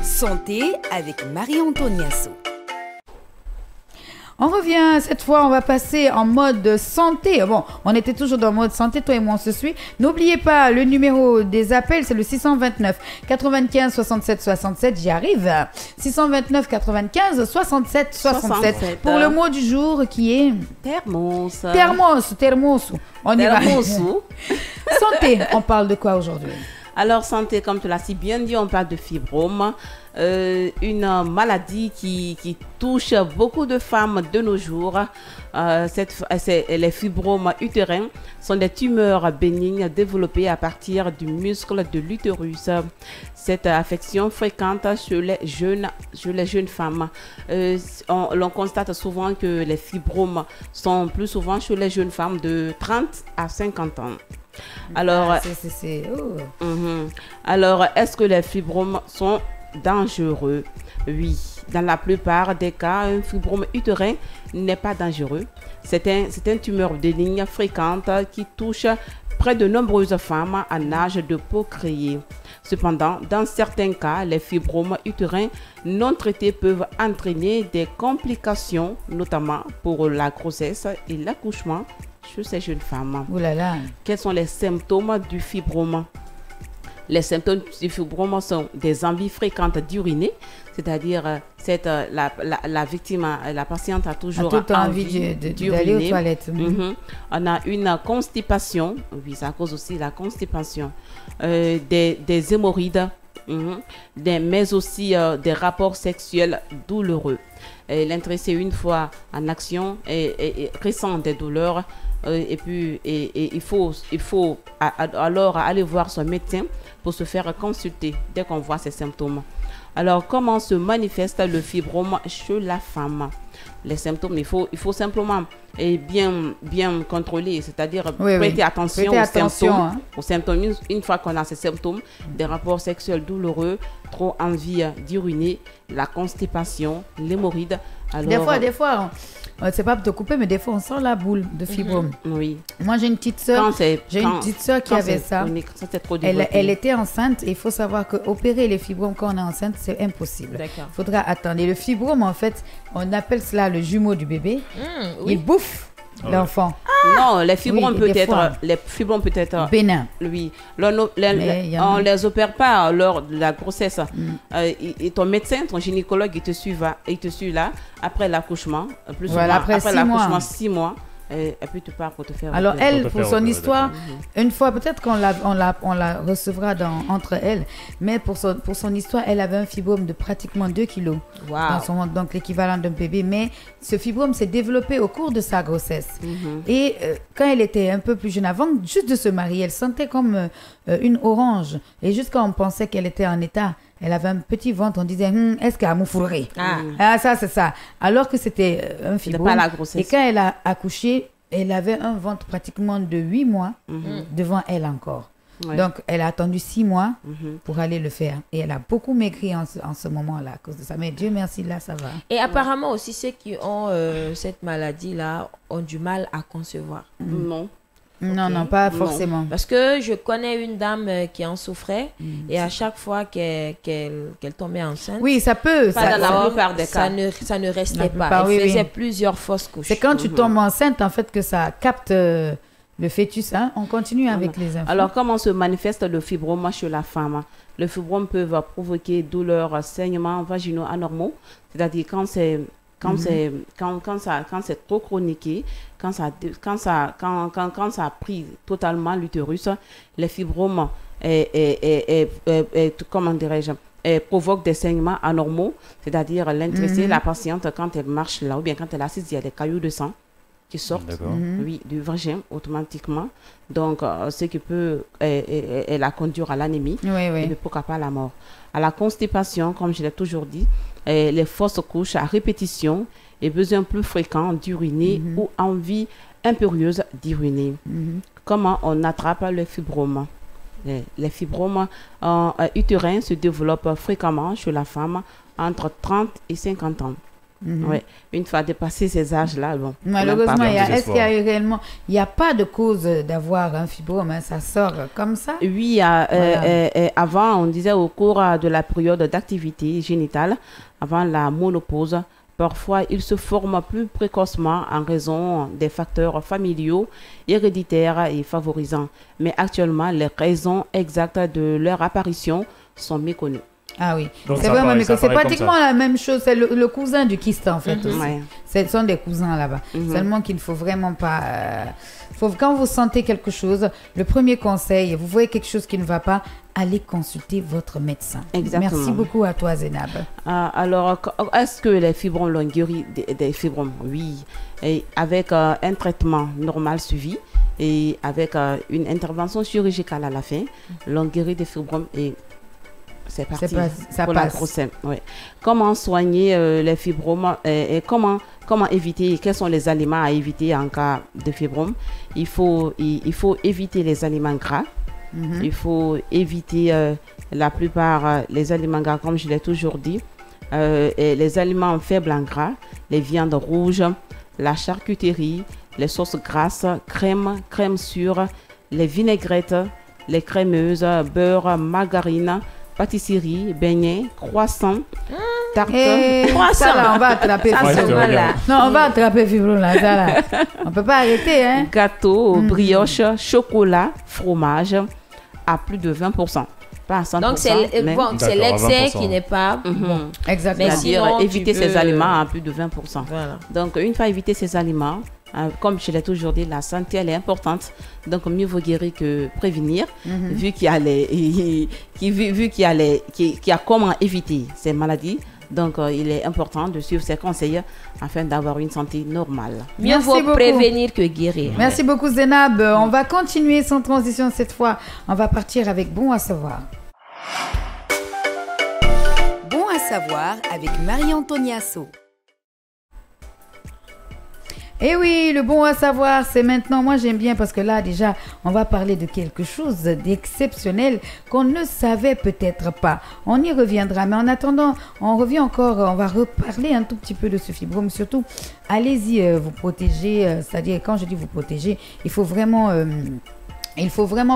Santé avec Marie-Antoniasso. On revient, cette fois, on va passer en mode santé. Bon, on était toujours dans le mode santé, toi et moi, on se suit. N'oubliez pas, le numéro des appels, c'est le 629 95 67 67. J'y arrive. 629 95 67 67. Pour le mot du jour qui est... Thermos. Thermos. On y va. Thermos. Santé, on parle de quoi aujourd'hui? Alors, santé, comme tu l'as si bien dit, on parle de fibrome, une maladie qui touche beaucoup de femmes de nos jours. Les fibromes utérins sont des tumeurs bénignes développées à partir du muscle de l'utérus. Cette affection fréquente chez les jeunes femmes. L'on constate souvent que les fibromes sont plus souvent chez les jeunes femmes de 30 à 50 ans. Alors, alors, est-ce que les fibromes sont dangereux? Oui, dans la plupart des cas, un fibrome utérin n'est pas dangereux. C'est une tumeur bénigne fréquente qui touche près de nombreuses femmes en âge de procréer. Cependant, dans certains cas, les fibromes utérins non traités peuvent entraîner des complications, notamment pour la grossesse et l'accouchement chez ces jeunes femmes. Ouh là là. Quels sont les symptômes du fibrome? Les symptômes du fibrome sont des envies fréquentes d'uriner, c'est-à-dire la victime, la patiente a toujours envie d'aller aux toilettes. On a une constipation, oui, ça cause aussi la constipation, des hémorroïdes, mais aussi des rapports sexuels douloureux. L'intéressé une fois en action et ressent des douleurs. Et puis il faut alors aller voir son médecin pour se faire consulter dès qu'on voit ces symptômes. Alors, comment se manifeste le fibrome chez la femme? Les symptômes, il faut simplement bien contrôler, c'est-à-dire prêter attention aux symptômes. Une fois qu'on a ces symptômes, des rapports sexuels douloureux, trop envie d'uriner, la constipation, l'hémorroïde. Alors, des fois, c'est pas pour te couper, mais des fois on sent la boule de fibrome. Oui. Moi j'ai une petite sœur, qui avait ça. Elle était enceinte et il faut savoir que opérer les fibromes quand on est enceinte, c'est impossible. Il faudra attendre. Et le fibrome, en fait, on appelle cela le jumeau du bébé. Il bouffe l'enfant. Non, les fibromes peut être bénins. Oui. On les opère pas lors de la grossesse. Et ton médecin, ton gynécologue, il te suit là après l'accouchement. Plus souvent, après l'accouchement, 6 mois. Et puis tu pars pour te faire. Alors elle, pour son histoire, une fois peut-être qu'on la recevra entre elles, mais pour son histoire, elle avait un fibrome de pratiquement 2 kilos dans son ventre, donc l'équivalent d'un bébé. Mais ce fibrome s'est développé au cours de sa grossesse. Et quand elle était un peu plus jeune, avant juste de se marier, elle sentait comme une orange. Et juste quand on pensait qu'elle était en état, elle avait un petit ventre, on disait, est-ce qu'elle a moufoulerie? Ça, c'est ça. Alors que c'était un fibrome. Pas la grossesse. Et quand elle a accouché, elle avait un ventre pratiquement de 8 mois devant elle encore. Donc, elle a attendu 6 mois pour aller le faire. Et elle a beaucoup maigri en ce moment-là à cause de ça. Mais Dieu merci, là, ça va. Et apparemment aussi, ceux qui ont cette maladie-là ont du mal à concevoir. Non. Non, pas forcément. Parce que je connais une dame qui en souffrait et à chaque fois qu'elle tombait enceinte, oui, ça peut. Dans la plupart des cas. Ça ne restait pas. Elle faisait plusieurs fausses couches. C'est quand tu tombes enceinte, en fait, que ça capte le fœtus. On continue avec les infos. Alors, comment se manifeste le fibrome chez la femme? Le fibrome peut provoquer douleurs, saignements vaginaux anormaux, c'est-à-dire quand c'est trop chroniqué, quand ça a pris totalement l'utérus, les fibromes comment dirais-je, provoquent des saignements anormaux, c'est-à-dire l'intéressée, la patiente, quand elle marche là ou bien quand elle est assise, il y a des cailloux de sang qui sortent du vagin automatiquement, donc ce qui peut la conduire à l'anémie et pourquoi pas à la mort. À la constipation, comme je l'ai toujours dit, les fausses couches à répétition et besoin plus fréquent d'uriner ou envie impérieuse d'uriner. Comment on attrape le fibrome? Les fibromes utérins se développent fréquemment chez la femme entre 30 et 50 ans. Une fois dépassé ces âges-là, malheureusement, est-ce qu'il y a réellement, il n'y a pas de cause d'avoir un fibrome, ça sort comme ça? Oui, avant, on disait au cours de la période d'activité génitale, avant la ménopause, Parfois, ils se forment plus précocement en raison des facteurs familiaux, héréditaires et favorisants. Mais actuellement, les raisons exactes de leur apparition sont méconnues. Ah oui, Donc, c'est ça vraiment, paraît- mais ça c'est paraît comme pratiquement ça. la même chose. C'est le cousin du kyste en fait aussi. Ouais. Ce sont des cousins là-bas. Seulement qu'il ne faut vraiment pas. Quand vous sentez quelque chose, le premier conseil, vous voyez quelque chose qui ne va pas, allez consulter votre médecin. Exactement. Merci beaucoup à toi, Zénab. Alors, est-ce que les fibromes l'ont guéri des fibromes? Oui. Et avec un traitement normal suivi et avec une intervention chirurgicale à la fin, l'ont guéri des fibromes et c'est parti Ça pour la passe. grossesse. Ouais. Comment soigner les fibromes et comment éviter, quels sont les aliments à éviter en cas de fibrome? Il faut éviter les aliments gras. Il faut éviter la plupart les aliments gras, comme je l'ai toujours dit, et les aliments faibles en gras, les viandes rouges, la charcuterie, les sauces grasses, crème sûre, les vinaigrettes, les crémeuses, beurre, margarine, pâtisserie, beignets, croissants, tartes. Ça là, on va attraper Ça, Ouais, je te fibrome. regarde. Non, on va attraper fibrome là, ça là. On peut pas arrêter, hein. Gâteau, brioche, chocolat, fromage à plus de 20%. Pas à 100%. Donc, c'est mais- bon, c'est D'accord, l'excès 20%. qui n'est pas bon. Mhm. Exactement. Mais C'est-à-dire sinon, tu éviter ces peux- aliments à plus de 20%. Voilà. Donc, une fois évité ces aliments, comme je l'ai toujours dit, la santé, elle est importante. Donc, mieux vaut guérir que prévenir, vu qu'il y a qu'il y a comment éviter ces maladies. Donc, il est important de suivre ces conseils afin d'avoir une santé normale. Mieux Merci vaut beaucoup. prévenir que guérir. Merci beaucoup, Zénab. On va continuer sans transition cette fois. On va partir avec Bon à savoir. Bon à savoir avec Marie-Antoniasso. Eh oui, le bon à savoir, c'est maintenant. Moi, j'aime bien parce que là, déjà, on va parler de quelque chose d'exceptionnel qu'on ne savait peut-être pas. On y reviendra. Mais en attendant, on revient encore, on va reparler un tout petit peu de ce fibrome. Surtout, allez-y, vous protéger. C'est-à-dire, quand je dis vous protéger, il faut vraiment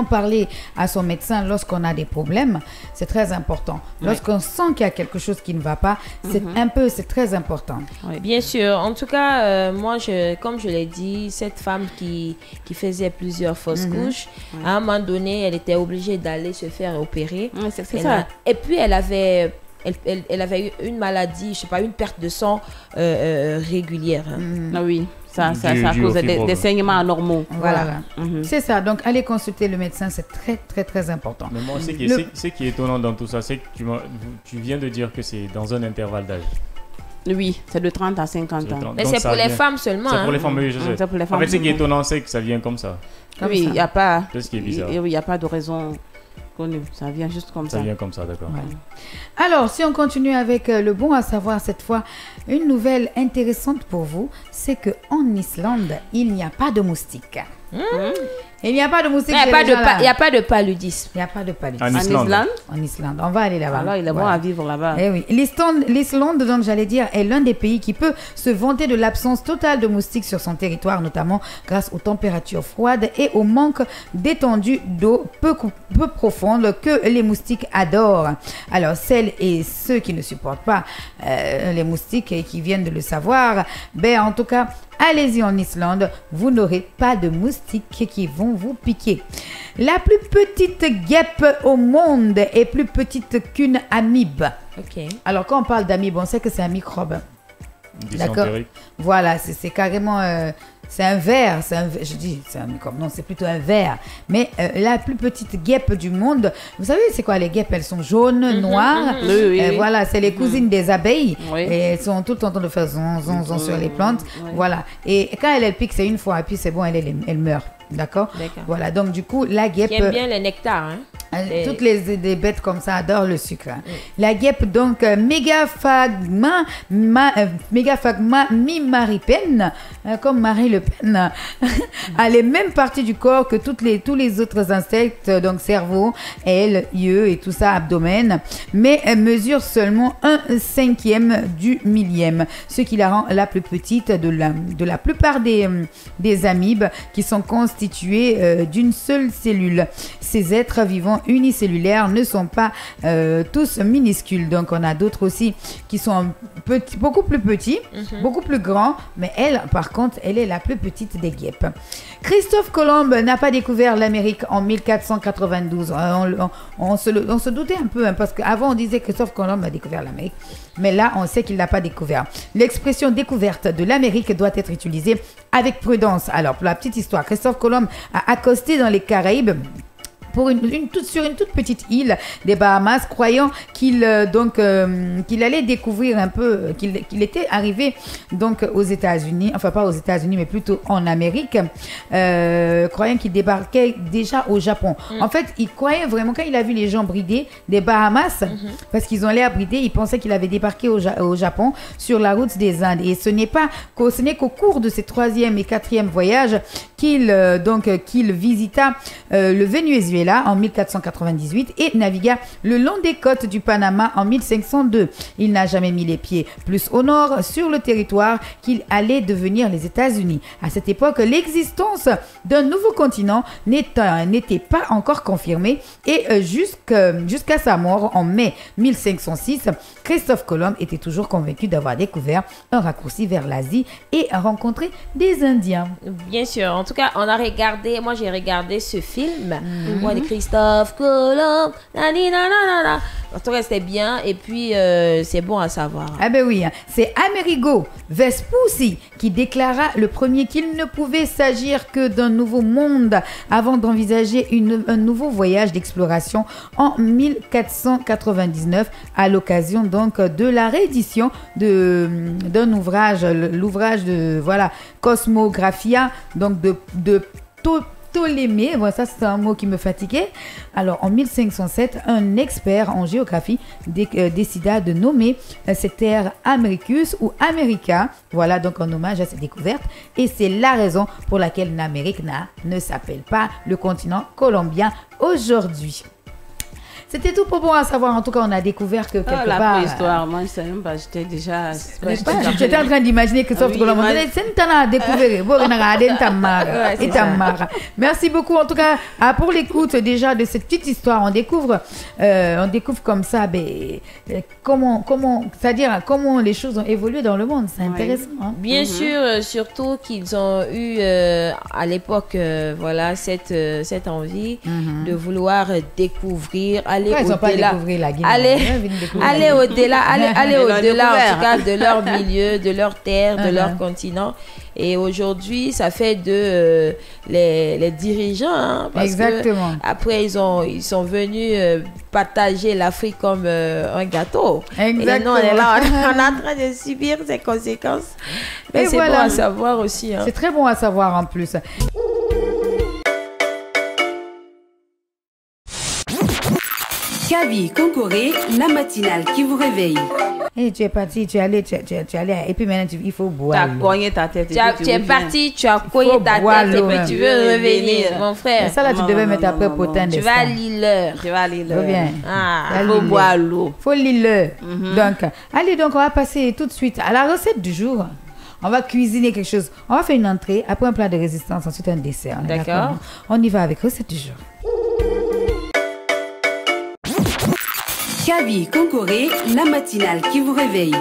parler à son médecin lorsqu'on a des problèmes. C'est très important. Lorsqu'on sent qu'il y a quelque chose qui ne va pas, c'est très important. Bien sûr. En tout cas, moi, comme je l'ai dit, cette femme qui faisait plusieurs fausses couches, à un moment donné, elle était obligée d'aller se faire opérer. Ouais, c'est Elle ça. a- Et puis, elle avait eu une maladie, je sais pas, une perte de sang régulière. Ah oui, ça Dû à au cause fibrome. des saignements anormaux. Voilà. Mhm. C'est ça. Donc, allez consulter le médecin. C'est très, très, très important. Mais moi, Le- ce qui est étonnant dans tout ça, c'est que tu viens de dire que c'est dans un intervalle d'âge. Oui, c'est de 30 à 50 ans. Mais Donc, c'est ça pour les vient- femmes seulement. C'est hein. pour les femmes, oui, je sais. C'est pour les En femmes fait, ce qui est seulement. étonnant, c'est que ça vient comme ça. Comme Oui, ça. il n'y a pas. C'est ce qui est bizarre. Il n'y a pas de raison connue. Ça vient juste comme Ça ça. vient comme ça, d'accord. Ouais. Alors, si on continue avec le bon à savoir cette fois, une nouvelle intéressante pour vous, c'est que en Islande, il n'y a pas de moustiques. Il n'y a pas de moustiques. Il n'y a, chez les gens là. pas de paludisme. Il n'y a pas de paludisme. En En Islande. Islande, En Islande, on va aller là-bas. alors il est bon Voilà. à vivre là-bas. Eh oui, l'Islande, donc j'allais dire, est l'un des pays qui peut se vanter de l'absence totale de moustiques sur son territoire, notamment grâce aux températures froides et au manque d'étendue d'eau peu profonde que les moustiques adorent. Alors, celles et ceux qui ne supportent pas les moustiques et qui viennent de le savoir, ben en tout cas, allez-y en Islande, vous n'aurez pas de moustiques qui vont vous piquer. La plus petite guêpe au monde est plus petite qu'une amibe. Ok. Alors, quand on parle d'amibe, on sait que c'est un microbe. D'accord. Dysenterie. Voilà, c'est carrément... c'est un ver, je dis c'est un microbe, non, c'est plutôt un ver. Mais la plus petite guêpe du monde, vous savez, c'est quoi les guêpes? Elles sont jaunes, noires. Oui, oui, oui. Voilà, c'est les cousines des abeilles. Oui. Et elles sont tout le temps en train de faire zon sur les plantes. Oui. Voilà. Et quand elle pique, c'est une fois, et puis c'est bon, elle meurt. D'accord. D'accord. Voilà, donc du coup, la guêpe... Qui aime bien le nectar. Hein? Et- Toutes des bêtes comme ça adorent le sucre. La guêpe, donc, Mégaphagma mimaripen, comme Marie Le Pen, a les mêmes parties du corps que tous les autres insectes, donc cerveau, aile, yeux et tout ça, abdomen, mais elle mesure seulement 1/5 du millième, ce qui la rend la plus petite de la plupart des amibes qui sont constituées constitués d'une seule cellule. Ces êtres vivants unicellulaires ne sont pas tous minuscules. Donc, on a d'autres aussi qui sont beaucoup plus petits, beaucoup plus grands, mais elle, par contre, elle est la plus petite des guêpes. Christophe Colomb n'a pas découvert l'Amérique en 1492. On se doutait un peu, hein, parce qu'avant, on disait que Christophe Colomb a découvert l'Amérique, mais là, on sait qu'il n'a pas découvert. L'expression découverte de l'Amérique doit être utilisée avec prudence. Alors, pour la petite histoire, Christophe Colomb a accosté dans les Caraïbes sur une toute petite île des Bahamas, croyant qu'il allait découvrir un peu, qu'il était arrivé donc aux États-Unis, enfin pas aux États-Unis, mais plutôt en Amérique, croyant qu'il débarquait déjà au Japon. En fait, il croyait vraiment, quand il a vu les gens bridés des Bahamas, parce qu'ils ont l'air bridés, il pensait qu'il avait débarqué au Japon sur la route des Indes. Et ce n'est qu'au cours de ses 3e et 4e voyages qu'il visita le Venezuela en 1498 et navigua le long des côtes du Panama en 1502. Il n'a jamais mis les pieds plus au nord sur le territoire qu'il allait devenir les États-Unis. À cette époque, l'existence d'un nouveau continent n'était pas encore confirmée et jusqu'à sa mort en mai 1506, Christophe Colomb était toujours convaincu d'avoir découvert un raccourci vers l'Asie et rencontré des Indiens. Bien sûr. En tout cas, moi j'ai regardé ce film. De Christophe Colomb, en tout cas c'était bien et puis c'est bon à savoir. Ah ben oui, c'est Amerigo Vespucci qui déclara le premier qu'il ne pouvait s'agir que d'un nouveau monde avant d'envisager un nouveau voyage d'exploration en 1499 à l'occasion donc de la réédition d'un ouvrage, l'ouvrage de Cosmographia, donc de Ptolémée, bon, ça c'est un mot qui me fatiguait. Alors en 1507, un expert en géographie décida de nommer cette terre Americus ou America, voilà donc en hommage à cette découverte, et c'est la raison pour laquelle l'Amérique ne s'appelle pas le continent colombien aujourd'hui. C'était tout pour bon à savoir. En tout cas, on a découvert que quelque la part... préhistoire, moi, je sais même pas, j'étais déjà... J'étais en train d'imaginer que Christophe Colomb... Merci beaucoup, en tout cas, pour l'écoute déjà de cette petite histoire. On découvre comme ça, c'est-à-dire comment les choses ont évolué dans le monde. C'est intéressant. Hein? Bien sûr, surtout qu'ils ont eu à l'époque, cette envie de vouloir découvrir, aller au-delà, aller au-delà, en tout cas de leur milieu, de leur terre, de leur continent. Et aujourd'hui, ça fait les dirigeants, hein, parce exactement. Que après ils sont venus partager l'Afrique comme un gâteau. Exactement. Et maintenant, on est en train de subir ses conséquences. Mais c'est bon à savoir aussi. Hein. C'est très bon à savoir en plus. Kavi Concoré, la matinale qui vous réveille. Et tu es parti, tu es allé, et puis maintenant il faut boire. Tu as cogné ta tête. Tu es parti, tu as cogné ta tête et puis tu veux revenir, mon frère. Et ça là, tu devais mettre après potin de tu vas lire l'heure. Tu vas lire l'heure. Il faut boire l'eau. Faut lire l'heure. Donc, allez, on va passer tout de suite à la recette du jour. On va cuisiner quelque chose. On va faire une entrée, après un plat de résistance, ensuite un dessert. D'accord. On y va avec recette du jour. Kavi Concoré, la matinale qui vous réveille.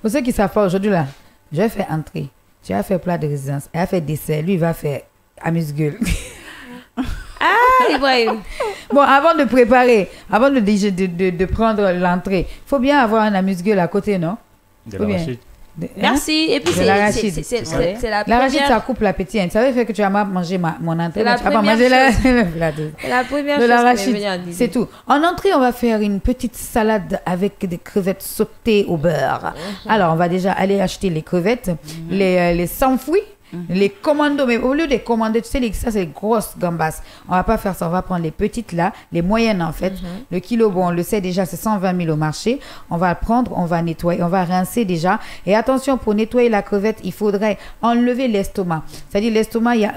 Pour ceux qui ne savent pas, aujourd'hui, là, je vais faire entrée. Tu vas faire plat de résistance. Elle va faire dessert. Lui, il va faire amuse-gueule. Ibrahim. Bon, avant de préparer, avant de prendre l'entrée, il faut bien avoir un amuse-gueule à côté, non? De l'arachide. Merci. Et puis c'est la première. L'arachide, ça coupe l'appétit. Ça veut faire que tu vas manger mon entrée. La tu vas pas manger la première chose l'arachide. C'est tout. En entrée, on va faire une petite salade avec des crevettes sautées au beurre. Alors, on va déjà aller acheter les crevettes, les sans-fruits. Les commandos, mais au lieu de commander, tu sais, ça c'est les grosses gambas. On va pas faire ça, on va prendre les petites là, les moyennes en fait. Le kilo, bon, on le sait déjà, c'est 120 000 au marché. On va le prendre, on va nettoyer, on va rincer déjà. Et attention, pour nettoyer la crevette, il faudrait enlever l'estomac. C'est-à-dire l'estomac, il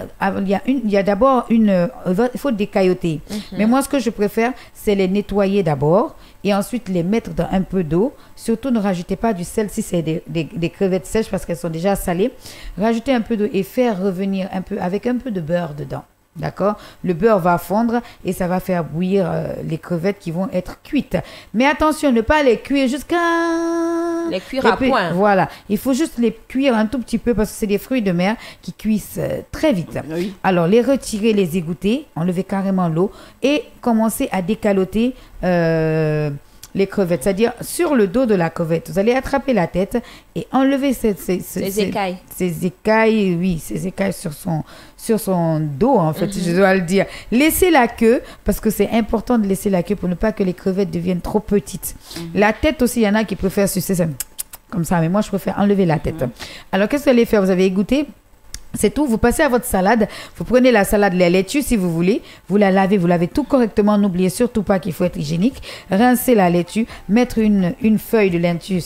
y a d'abord il faut décailloter. Mais moi, ce que je préfère, c'est les nettoyer d'abord. et ensuite les mettre dans un peu d'eau. Surtout, ne rajoutez pas du sel si c'est des crevettes sèches parce qu'elles sont déjà salées. Rajoutez un peu d'eau et faire revenir un peu avec un peu de beurre dedans. D'accord? Le beurre va fondre et ça va faire bouillir les crevettes qui vont être cuites. Mais attention, ne pas les cuire jusqu'à... Les cuire à point. Voilà. Il faut juste les cuire un tout petit peu parce que c'est des fruits de mer qui cuisent très vite. Oui. Alors, les retirer, les égoutter, enlever carrément l'eau et commencer à décaloter les crevettes. C'est-à-dire, sur le dos de la crevette, vous allez attraper la tête et enlever ces écailles. Ces écailles, oui, ces écailles sur son dos, en fait, si je dois le dire. Laissez la queue, parce que c'est important de laisser la queue pour ne pas que les crevettes deviennent trop petites. La tête aussi, il y en a qui préfèrent sucer ça comme ça, mais moi, je préfère enlever la tête. Alors, qu'est-ce que vous allez faire? Vous avez égoutter. C'est tout. Vous passez à votre salade. Vous prenez la salade, la laitue si vous voulez. Vous la lavez. Vous lavez tout correctement. N'oubliez surtout pas qu'il faut être hygiénique. Rincez la laitue. Mettre une feuille de laitue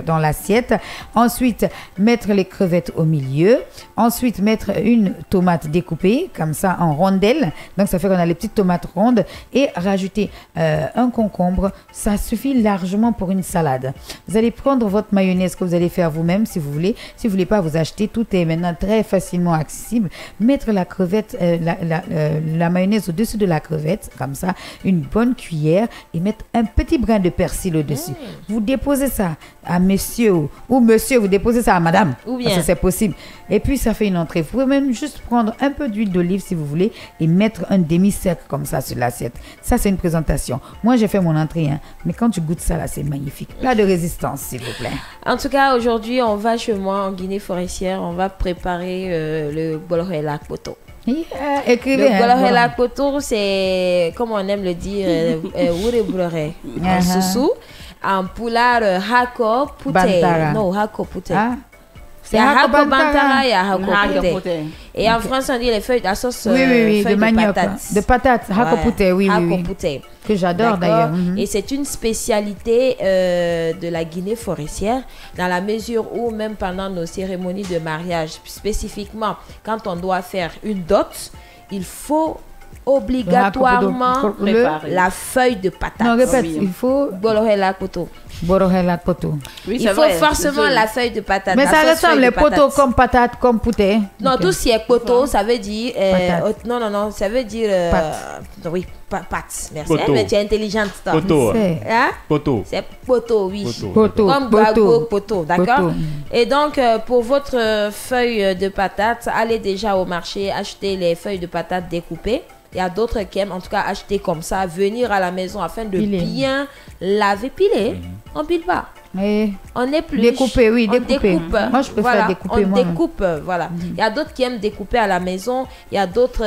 dans l'assiette. Ensuite, mettre les crevettes au milieu. Ensuite, mettre une tomate découpée comme ça en rondelles. Donc, ça fait qu'on a les petites tomates rondes. Et rajouter un concombre. Ça suffit largement pour une salade. Vous allez prendre votre mayonnaise que vous allez faire vous-même si vous voulez. Si vous voulez pas, vous achetez. Tout est maintenant très facilement accessible. Mettre la crevette, la mayonnaise au-dessus de la crevette, comme ça, une bonne cuillère et mettre un petit brin de persil au-dessus. Vous déposez ça à monsieur ou monsieur, vous déposez ça à madame. Ou bien. Parce que c'est possible. Et puis, ça fait une entrée. Vous pouvez même juste prendre un peu d'huile d'olive si vous voulez et mettre un demi-cercle comme ça sur l'assiette. Ça, c'est une présentation. Moi, j'ai fait mon entrée, hein, mais quand tu goûtes ça, là, c'est magnifique. Plat de résistance, s'il vous plaît. En tout cas, aujourd'hui, on va chez moi en Guinée forestière. On va préparer le bolorela koto. Écrivez. Le bolorela koto, c'est, comme on aime le dire, wure bolore. En sousou, en poulard, hako pute. Bantara. Non, hako pute. Ah. Il y a hako bantara, il y a hako Hako pute. pute. Et en France, on dit les feuilles, la sauce Oui, feuilles de manioc. patates. De patates. Hako Ouais, pute, oui. hako pute. Que j'adore d'ailleurs. Et c'est une spécialité de la Guinée forestière, dans la mesure où même pendant nos cérémonies de mariage, spécifiquement quand on doit faire une dot, il faut obligatoirement la feuille de patate. Non, répète, il faut Bolorela koto. bororela koto. Oui, Il faut forcément la feuille de patate. Mais la ça sauce ressemble feuille les de patate. poteaux comme patates, comme pouté. Non, Ok. tout ce qui est poto, ça veut dire... Patate. non, ça veut dire... Pâte. Oui, pâte. Merci. Poto. Mais tu es intelligente, toi. Poto. C'est Hein? Poto. C'est poto, oui. Poto. Poto. Comme Poto. bago, poto, d'accord? Poto. Et donc, pour votre feuille de patate, allez déjà au marché, acheter les feuilles de patate découpées. Il y a d'autres qui aiment, en tout cas, acheter comme ça, venir à la maison afin de Piler. bien laver, piler. On pile pas. Et On épluche. Découper, oui, on découper. découpe. Moi, je préfère Voilà, découper on moi-même. découpe, voilà. Il y a d'autres qui aiment découper à la maison. Il y a d'autres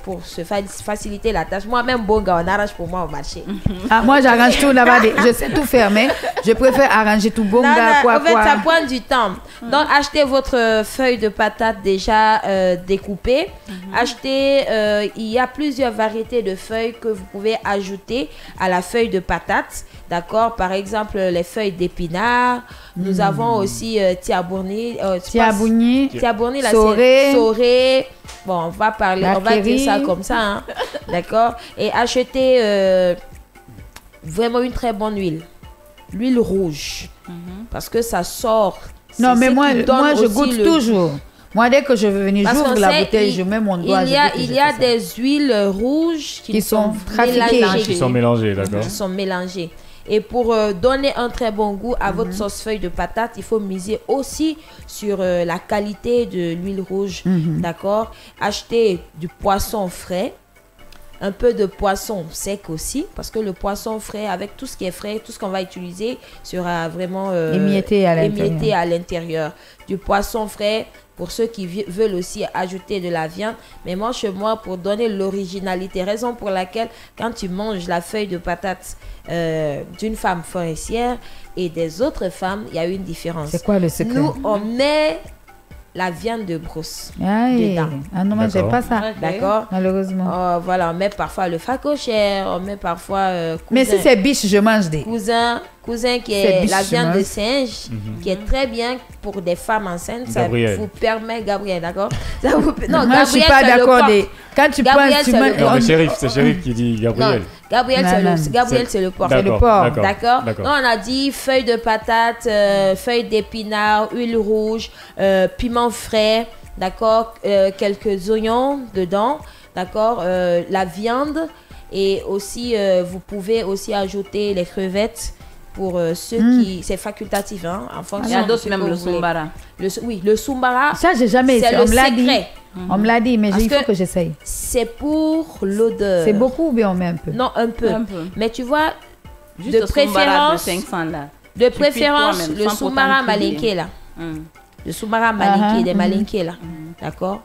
pour se faciliter la tâche. Moi-même, bon gars, on arrache pour moi au marché. Ah, moi, j'arrange tout là-bas. Je sais tout faire, mais je préfère arranger tout bon Non, gars, non, quoi, en fait, quoi. ça prend du temps. Donc, achetez votre feuille de patate déjà découpée. Achetez, il y a plusieurs variétés de feuilles que vous pouvez ajouter à la feuille de patate. D'accord? Par exemple, les feuilles d'épinards. Nous avons aussi tiabourni. Tiabouni, Tiabourni, là, Soré. c'est soré. Bon, on va parler, La on va dire kéri. ça comme ça. Hein. D'accord? Et achetez vraiment une très bonne huile. L'huile rouge. Parce que ça sort. Non, C'est mais ce moi, qui donne je aussi goûte le toujours. Moi, dès que je veux venir, Parce j'ouvre qu'on la sait, bouteille, je mets mon doigt. il y a des huiles rouges qui sont sont trafiquées. mélangées. Qui sont mélangés, d'accord. Qui sont mélangées. Et pour donner un très bon goût à votre sauce feuille de patate, il faut miser aussi sur la qualité de l'huile rouge. D'accord? Achetez du poisson frais. Un peu de poisson sec aussi, parce que le poisson frais, avec tout ce qui est frais, tout ce qu'on va utiliser sera vraiment Émietté à l'intérieur. émietté à l'intérieur. Du poisson frais, pour ceux qui veulent aussi ajouter de la viande. Mais moi, chez moi, pour donner l'originalité, raison pour laquelle, quand tu manges la feuille de patate d'une femme forestière et des autres femmes, il y a une différence. C'est quoi le secret? Nous, on met la viande de brousse Aïe. dedans. Ah non, moi, j'ai D'accord. pas ça. D'accord? Malheureusement. Voilà, on met parfois le facochère, on met parfois Mais si c'est biche, je mange des. cousin qui C'est est la viande de bichement. singe, qui est très bien pour des femmes enceintes. Ça Gabriel. vous permet, Gabriel, d'accord? Ça vous- Non, Moi, je suis Gabriel, pas c'est le d'accord. porc. Quand tu Gabriel, penses, tu c'est m'as- le Non, porc. mais c'est Shérif qui dit Gabriel. Non, Gabriel, Non, c'est non, le, Gabriel, c'est le porc. C'est le porc. D'accord. D'accord. Non, on a dit feuilles de patate, feuilles d'épinards, huile rouge, piment frais, d'accord, quelques oignons dedans, d'accord, la viande et aussi vous pouvez aussi ajouter les crevettes pour ceux qui c'est facultatif hein, en Il fonction y a de d'autres ce même que le vous voulez. sombara. Oui, le sumbara. Ça, j'ai jamais C'est essayé. le On me l'a dit. secret. On me l'a dit, mais Parce il faut que- que j'essaye. C'est pour l'odeur. C'est beaucoup ou bien on met un peu? Non, un peu. Un peu. Mais tu vois, Juste de le sombara de préférence, 500 là. de Tu préférence, cuis toi-même, le sans soumara pourtant cuire. malinké là. Hum. Le soumara malinké, des mhm. malinké là. D'accord?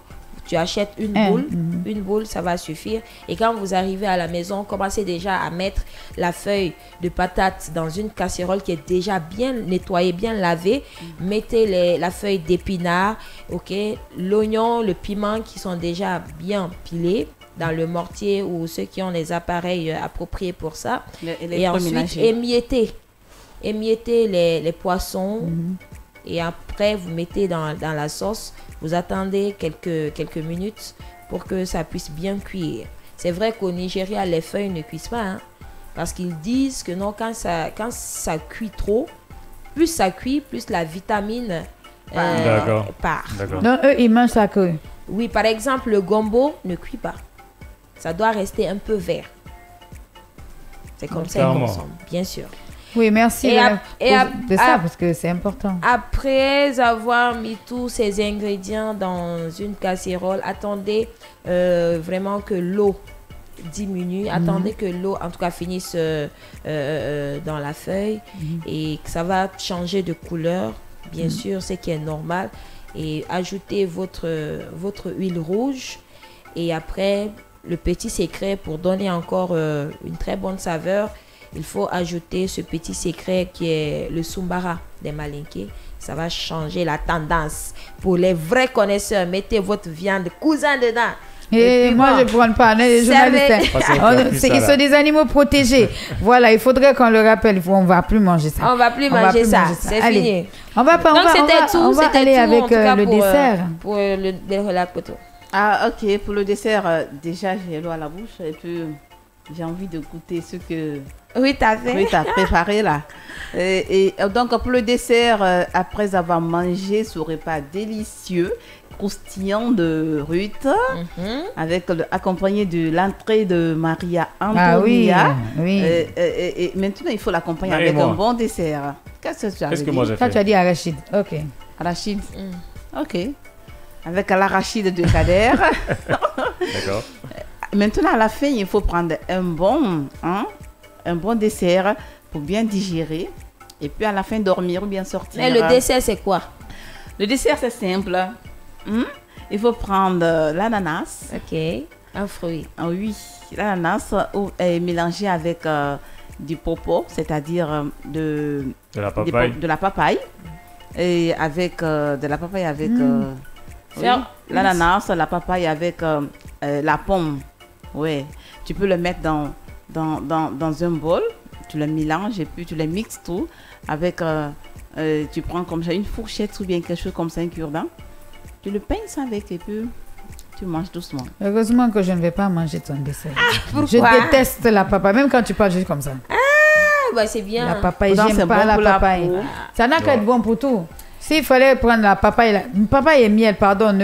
Tu achètes une boule, ça va suffire. Et quand vous arrivez à la maison, commencez déjà à mettre la feuille de patate dans une casserole qui est déjà bien nettoyée, bien lavée. Mettez la feuille d'épinard, ok? L'oignon, le piment qui sont déjà bien pilés dans le mortier ou ceux qui ont les appareils appropriés pour ça. Les Et fruits ensuite, mélangés. émiettez les poissons. Et après, vous mettez dans la sauce. Vous attendez quelques minutes pour que ça puisse bien cuire. C'est vrai qu'au Nigeria, les feuilles ne cuisent pas. Hein, parce qu'ils disent que non, quand ça cuit trop, plus ça cuit, plus la vitamine D'accord. part. D'accord. Donc, eux, ils mangent ça cru. Oui, par exemple, le gombo ne cuit pas. Ça doit rester un peu vert. C'est comme ça qu'ils Clairement. consomment, bien sûr. Oui, merci Et de ça, parce que c'est important. Après avoir mis tous ces ingrédients dans une casserole, attendez vraiment que l'eau diminue. Attendez que l'eau, en tout cas, finisse dans la feuille et que ça va changer de couleur, bien sûr, ce qui est normal. Et ajoutez votre huile rouge. Et après, le petit secret pour donner encore une très bonne saveur, il faut ajouter ce petit secret qui est le sumbara des malinké. Ça va changer la tendance. Pour les vrais connaisseurs, mettez votre viande cousin dedans. Et puis moi, bon, je ne prends pas. Les journalistes, ils sont des animaux protégés. Voilà, il faudrait qu'on le rappelle. On ne va plus manger ça. On ne va plus manger ça. C'est Allez. fini. On va Donc, c'était tout. on va C'était aller tout, en avec tout cas, le dessert. Pour le relax poteau. Ah, ok. Pour le dessert, déjà, j'ai l'eau à la bouche et puis j'ai envie de goûter ce que Oui, t'as fait. tu as préparé là. Et donc, pour le dessert, après avoir mangé ce repas délicieux, croustillant de Ruth, accompagné de l'entrée de Maria Antonia. Ah oui, oui. Et maintenant, il faut l'accompagner Allez, avec moi. un bon dessert. Qu'est-ce que tu as Qu'est-ce que dit? moi j'ai Ça, tu fait? as dit arachide. Ok. Arachide. Ok. Avec l'arachide de Kader. D'accord. Maintenant, à la fin, il faut prendre un bon dessert pour bien digérer. Et puis, à la fin, dormir ou bien sortir. Mais le dessert, c'est quoi? Le dessert, c'est simple. Il faut prendre l'ananas. Ok. Un fruit. Ah oui, l'ananas est mélangé avec du popo, c'est-à-dire De la papaye. de la papaye. Et avec de la papaye avec oui, Faire- l'ananas, la papaye avec la pomme. Ouais, tu peux le mettre dans un bol, tu le mélanges et puis tu le mixes tout avec, tu prends comme ça une fourchette ou bien quelque chose comme ça, un cure-dent. Tu le pinces avec et puis tu manges doucement. Heureusement que je ne vais pas manger ton dessert. Pourquoi? Je déteste la papaye, même quand tu parles juste comme ça. Ah, bah, c'est bien. La papaye, Pourtant, c'est j'aime pas bon la pour la papaye. peau. Ça n'a qu'à être bon pour tout. S'il fallait prendre la papaye, papaye et miel, pardon,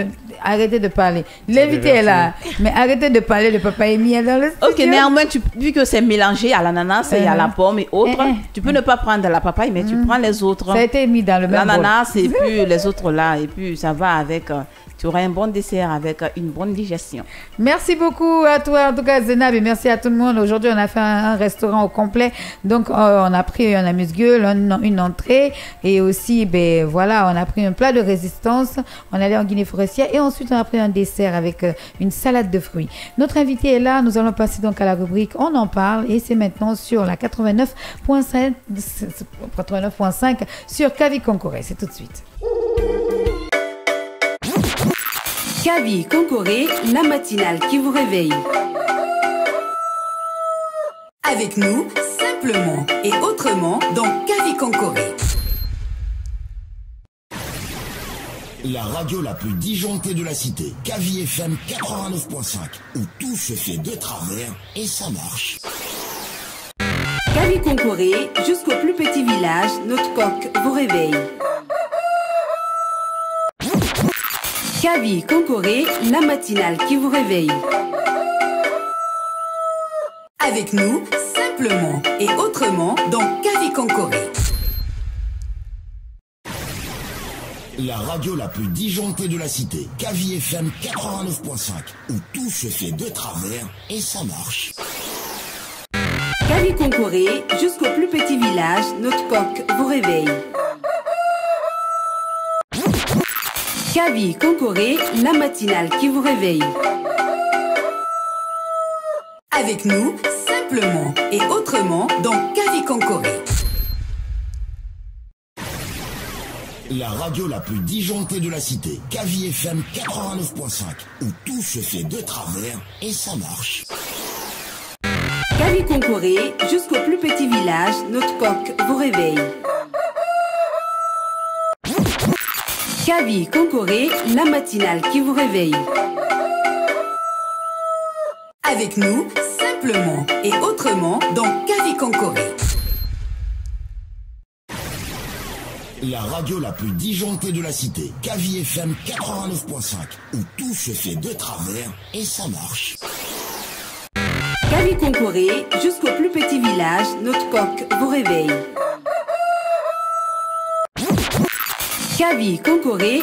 arrêtez de parler. L'invité est là, mais arrêtez de parler de papaye et miel dans le studio. Ok, néanmoins, vu que c'est mélangé à l'ananas et à la pomme et autres, tu peux ne pas prendre la papaye, mais tu prends les autres. Ça a été mis dans le même bol. L'ananas et puis les autres là, et puis ça va avec. Tu auras un bon dessert avec une bonne digestion. Merci beaucoup à toi, en tout cas Zénab, et merci à tout le monde. Aujourd'hui, on a fait un restaurant au complet. Donc, on a pris un amuse-gueule, une entrée, et aussi, ben voilà, on a pris un plat de résistance. On allait en Guinée forestière, et ensuite, on a pris un dessert avec une salade de fruits. Notre invité est là. Nous allons passer donc à la rubrique On en parle, et c'est maintenant sur la 89.5 sur Kavi Concoré. C'est tout de suite. Kavi Concoré, la matinale qui vous réveille. Avec nous, simple simplement et autrement dans Kavi Concoré. La radio la plus disjonctée de la cité, Kavi FM 89.5, où tout se fait de travers et ça marche. Kavi Concoré, jusqu'au plus petit village, notre coq vous réveille. Kavi Concoré, la matinale qui vous réveille. Avec nous, simplement et autrement dans Kavi Concoré. La radio la plus disjonctée de la cité, Kavi FM 89.5, où tout se fait de travers et ça marche. Kavi Concoré, jusqu'au plus petit village, notre coq vous réveille. Kavi Concoré, la matinale qui vous réveille. Avec nous, simplement et autrement dans Kavi Concoré. La radio la plus disjonctée de la cité, Kavi FM 89.5, où tout se fait de travers et ça marche. Kavi Concoré, jusqu'au plus petit village, notre coq vous réveille. Kavi Concoré, la matinale qui vous réveille. Avec nous, simplement et autrement dans Kavi Concoré. La radio la plus disjonctée de la cité, Kavi FM 89.5, où tout se fait de travers et ça marche. Kavi Concoré, jusqu'au plus petit village, notre coq vous réveille. Kavi Concoré.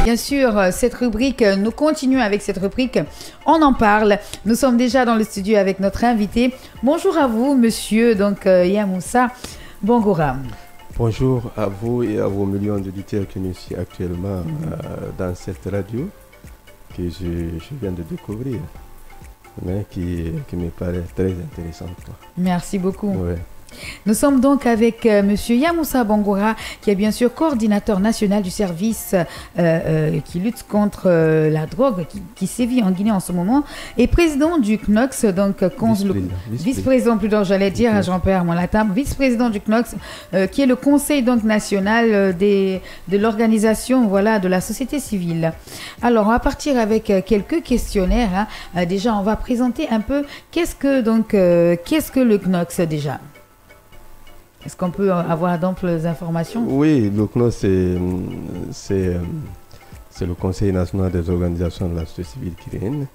Bien sûr, cette rubrique, nous continuons avec cette rubrique. On en parle. Nous sommes déjà dans le studio avec notre invité. Bonjour à vous, monsieur Yamoussa Bangora. Bonjour à vous et à vos millions d'auditeurs qui nous suivent actuellement dans cette radio que je viens de découvrir, mais qui me paraît très intéressante. Merci beaucoup. Ouais. Nous sommes donc avec monsieur Yamoussa Bangora, qui est bien sûr coordinateur national du service qui lutte contre la drogue qui sévit en Guinée en ce moment, et président du CNOX, donc vice-président plutôt, j'allais dire, j'en perds mon latin, vice-président du CNOX, qui est le conseil donc national de l'organisation, voilà, de la société civile. Alors, on va partir avec quelques questionnaires. Déjà, on va présenter un peu qu'est-ce que le CNOX déjà. Est-ce qu'on peut avoir d'amples informations? Oui, le CNOX, c'est le Conseil national des organisations de la société civile guinéenne,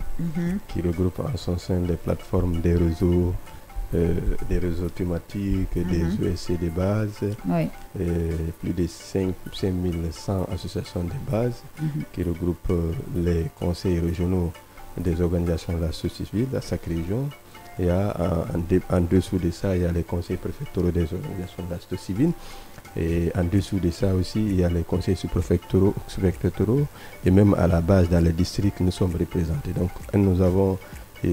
qui regroupe en son sein des plateformes, des réseaux thématiques, des ESC de base, et plus de 5100 associations de base qui regroupent les conseils régionaux des organisations de la société civile à chaque région. Il y a en dessous de ça, il y a les conseils préfectoraux des organisations de la société civile. Et en dessous de ça aussi, il y a les conseils sous-préfectoraux et même à la base, dans les districts, nous sommes représentés. Donc, nous avons,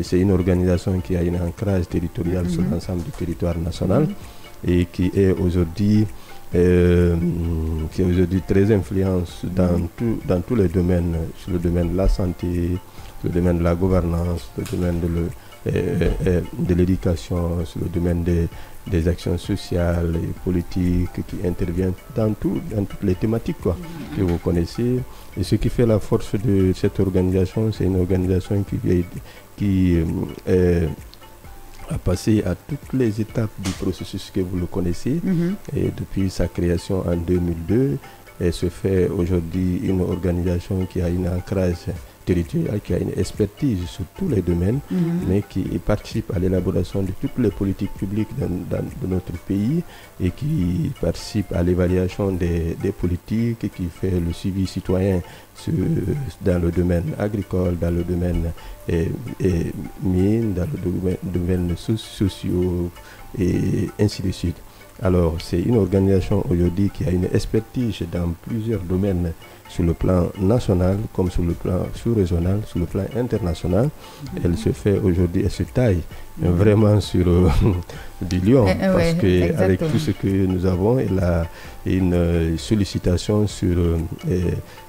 c'est une organisation qui a un ancrage territorial sur l'ensemble du territoire national et qui est aujourd'hui très influente dans tous les domaines, sur le domaine de la santé, sur le domaine de la gouvernance, sur le domaine de l'éducation, sur le domaine des actions sociales et politiques qui interviennent dans toutes les thématiques que vous connaissez. Et ce qui fait la force de cette organisation, c'est une organisation qui a passé à toutes les étapes du processus que vous le connaissez. Et depuis sa création en 2002, elle se fait aujourd'hui une organisation qui a un ancrage territorial, qui a une expertise sur tous les domaines, mais qui participe à l'élaboration de toutes les politiques publiques de notre pays et qui participe à l'évaluation des politiques, qui fait le suivi citoyen dans le domaine agricole, dans le domaine mine, dans le domaine sociaux et ainsi de suite. Alors, c'est une organisation aujourd'hui qui a une expertise dans plusieurs domaines sur le plan national, comme sur le plan sous-régional, sur le plan international. Elle se fait aujourd'hui, elle se taille vraiment sur du lion, parce qu'avec tout ce que nous avons, elle a une sollicitation sur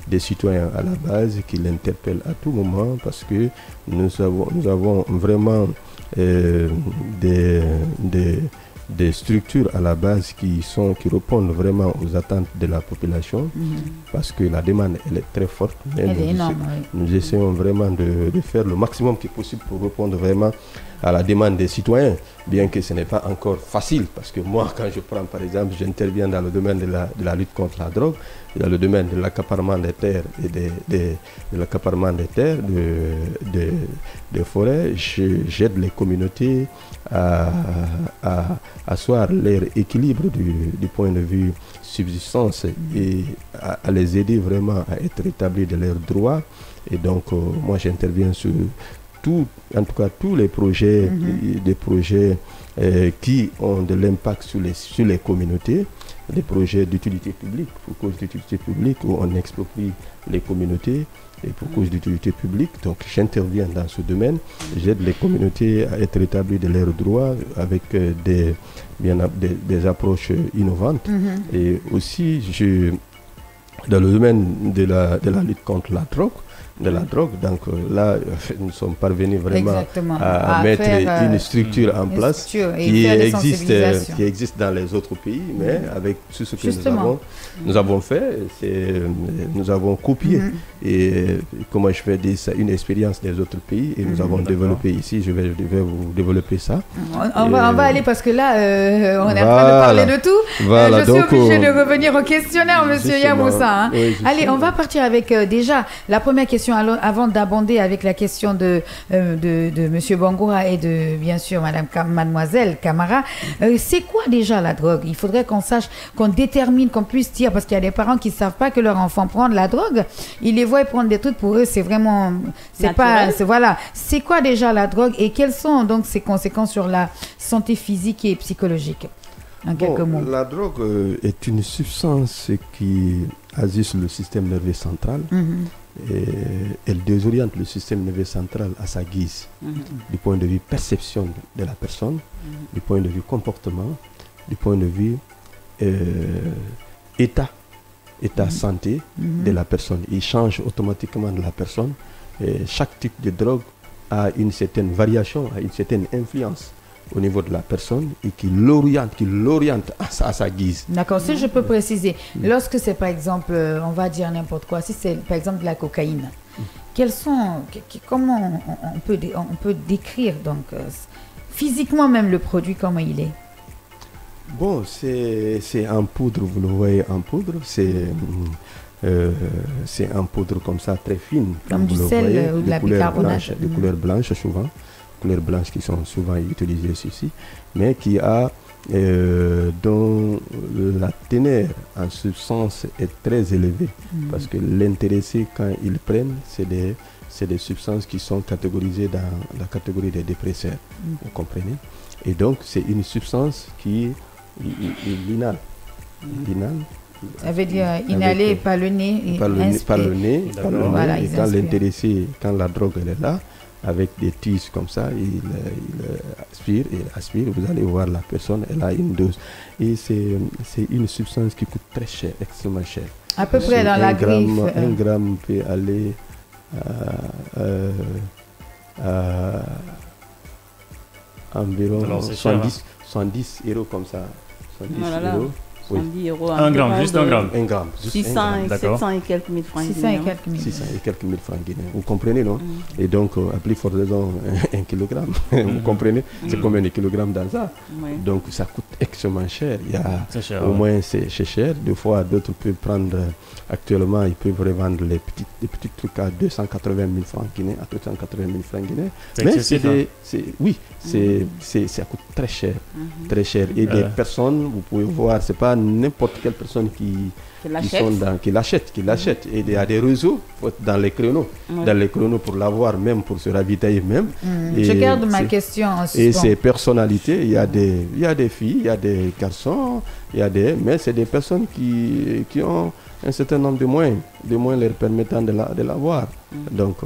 des citoyens à la base qui l'interpellent à tout moment, parce que nous avons vraiment des structures à la base qui répondent vraiment aux attentes de la population, parce que la demande elle est très forte. Elle est énorme. Nous essayons vraiment de faire le maximum qui est possible pour répondre vraiment à la demande des citoyens, bien que ce n'est pas encore facile, parce que moi, quand je prends par exemple, j'interviens dans le domaine de la lutte contre la drogue, dans le domaine de l'accaparement des terres et de l'accaparement des terres, des forêts, j'aide les communautés à asseoir leur équilibre du point de vue subsistance et à les aider vraiment à être établis de leurs droits. Et donc, moi, j'interviens sur en tout cas tous les projets, des projets qui ont de l'impact sur les communautés, des projets d'utilité publique, pour cause d'utilité publique, où on exproprie les communautés et pour cause d'utilité publique. Donc j'interviens dans ce domaine, j'aide les communautés à être établies de leurs droits avec des approches innovantes. Et aussi, dans le domaine de la lutte contre la drogue, donc là nous sommes parvenus vraiment à mettre une structure en place qui existe dans les autres pays, mais avec tout ce que nous avons fait, nous avons copié et comment je vais dire ça, une expérience des autres pays, et nous avons développé ici. Je vais vous développer ça. On va aller, parce que là on est en train de parler de tout. Je suis obligée de revenir au questionnaire, monsieur Yamoussa. Allez, on va partir avec déjà la première question avant d'abonder avec la question de monsieur Bangoura et de, bien sûr, mademoiselle Camara. C'est quoi déjà la drogue? Il faudrait qu'on sache, qu'on détermine, qu'on puisse dire, parce qu'il y a des parents qui ne savent pas que leur enfant prend de la drogue. Ils les voient prendre des trucs, pour eux c'est vraiment, voilà. C'est quoi déjà la drogue et quelles sont donc ses conséquences sur la santé physique et psychologique? En quelques mots. La drogue est une substance qui agit sur le système nerveux central. Et elle désoriente le système nerveux central à sa guise, du point de vue perception de la personne, du point de vue comportement, du point de vue état santé de la personne. Il change automatiquement de la personne. Et chaque type de drogue a une certaine variation, a une certaine influence au niveau de la personne et qui l'oriente à sa guise. D'accord, si je peux préciser, lorsque c'est par exemple, on va dire n'importe quoi, si c'est par exemple de la cocaïne, comment on peut décrire donc physiquement même le produit, comment il est? Bon, c'est en poudre, vous le voyez en poudre, c'est en poudre comme ça, très fine. Comme du sel ou de la bicarbonate. Des couleurs blanches souvent. Couleurs blanches qui sont souvent utilisées ici, mais qui a dont la teneur en substance est très élevée, parce que l'intéressé, quand ils prennent, c'est des substances qui sont catégorisées dans la catégorie des dépresseurs, vous comprenez? Et donc c'est une substance qui inhale. Ça veut dire inhaler par le nez. Par le nez. Voilà, et quand l'intéressé, quand la drogue elle est là, avec des tiges comme ça, il aspire, vous allez voir la personne, elle a une dose. Et c'est une substance qui coûte très cher, extrêmement cher. À peu près dans la griffe. Un gramme peut aller à environ 70 euros comme ça. 70 euros. 70 euros. Un gramme, juste un gramme. Un gramme. 600 et 700 et quelques mille francs guinéens. 600 et quelques mille francs guinéens. Vous comprenez, non? Et donc, à plus forte raison, 1 kilogramme. Vous comprenez? C'est combien de kilogrammes dans ça? Donc, ça coûte extrêmement cher. Il y a, au moins, c'est cher. Des fois, d'autres peuvent prendre, actuellement, ils peuvent revendre les petits trucs à 280 000 francs guinéens, à 280 000 francs guinéens. Mais ça coûte très cher. Très cher. Et des personnes, vous pouvez voir, c'est pas n'importe quelle personne qui l'achète. Et il y a des réseaux dans les créneaux, pour l'avoir, même pour se ravitailler même. Je garde ma question en suspens. Et ces personnalités, il y a des filles, il y a des garçons, mais c'est des personnes qui ont un certain nombre de moyens leur permettant de l'avoir. Donc,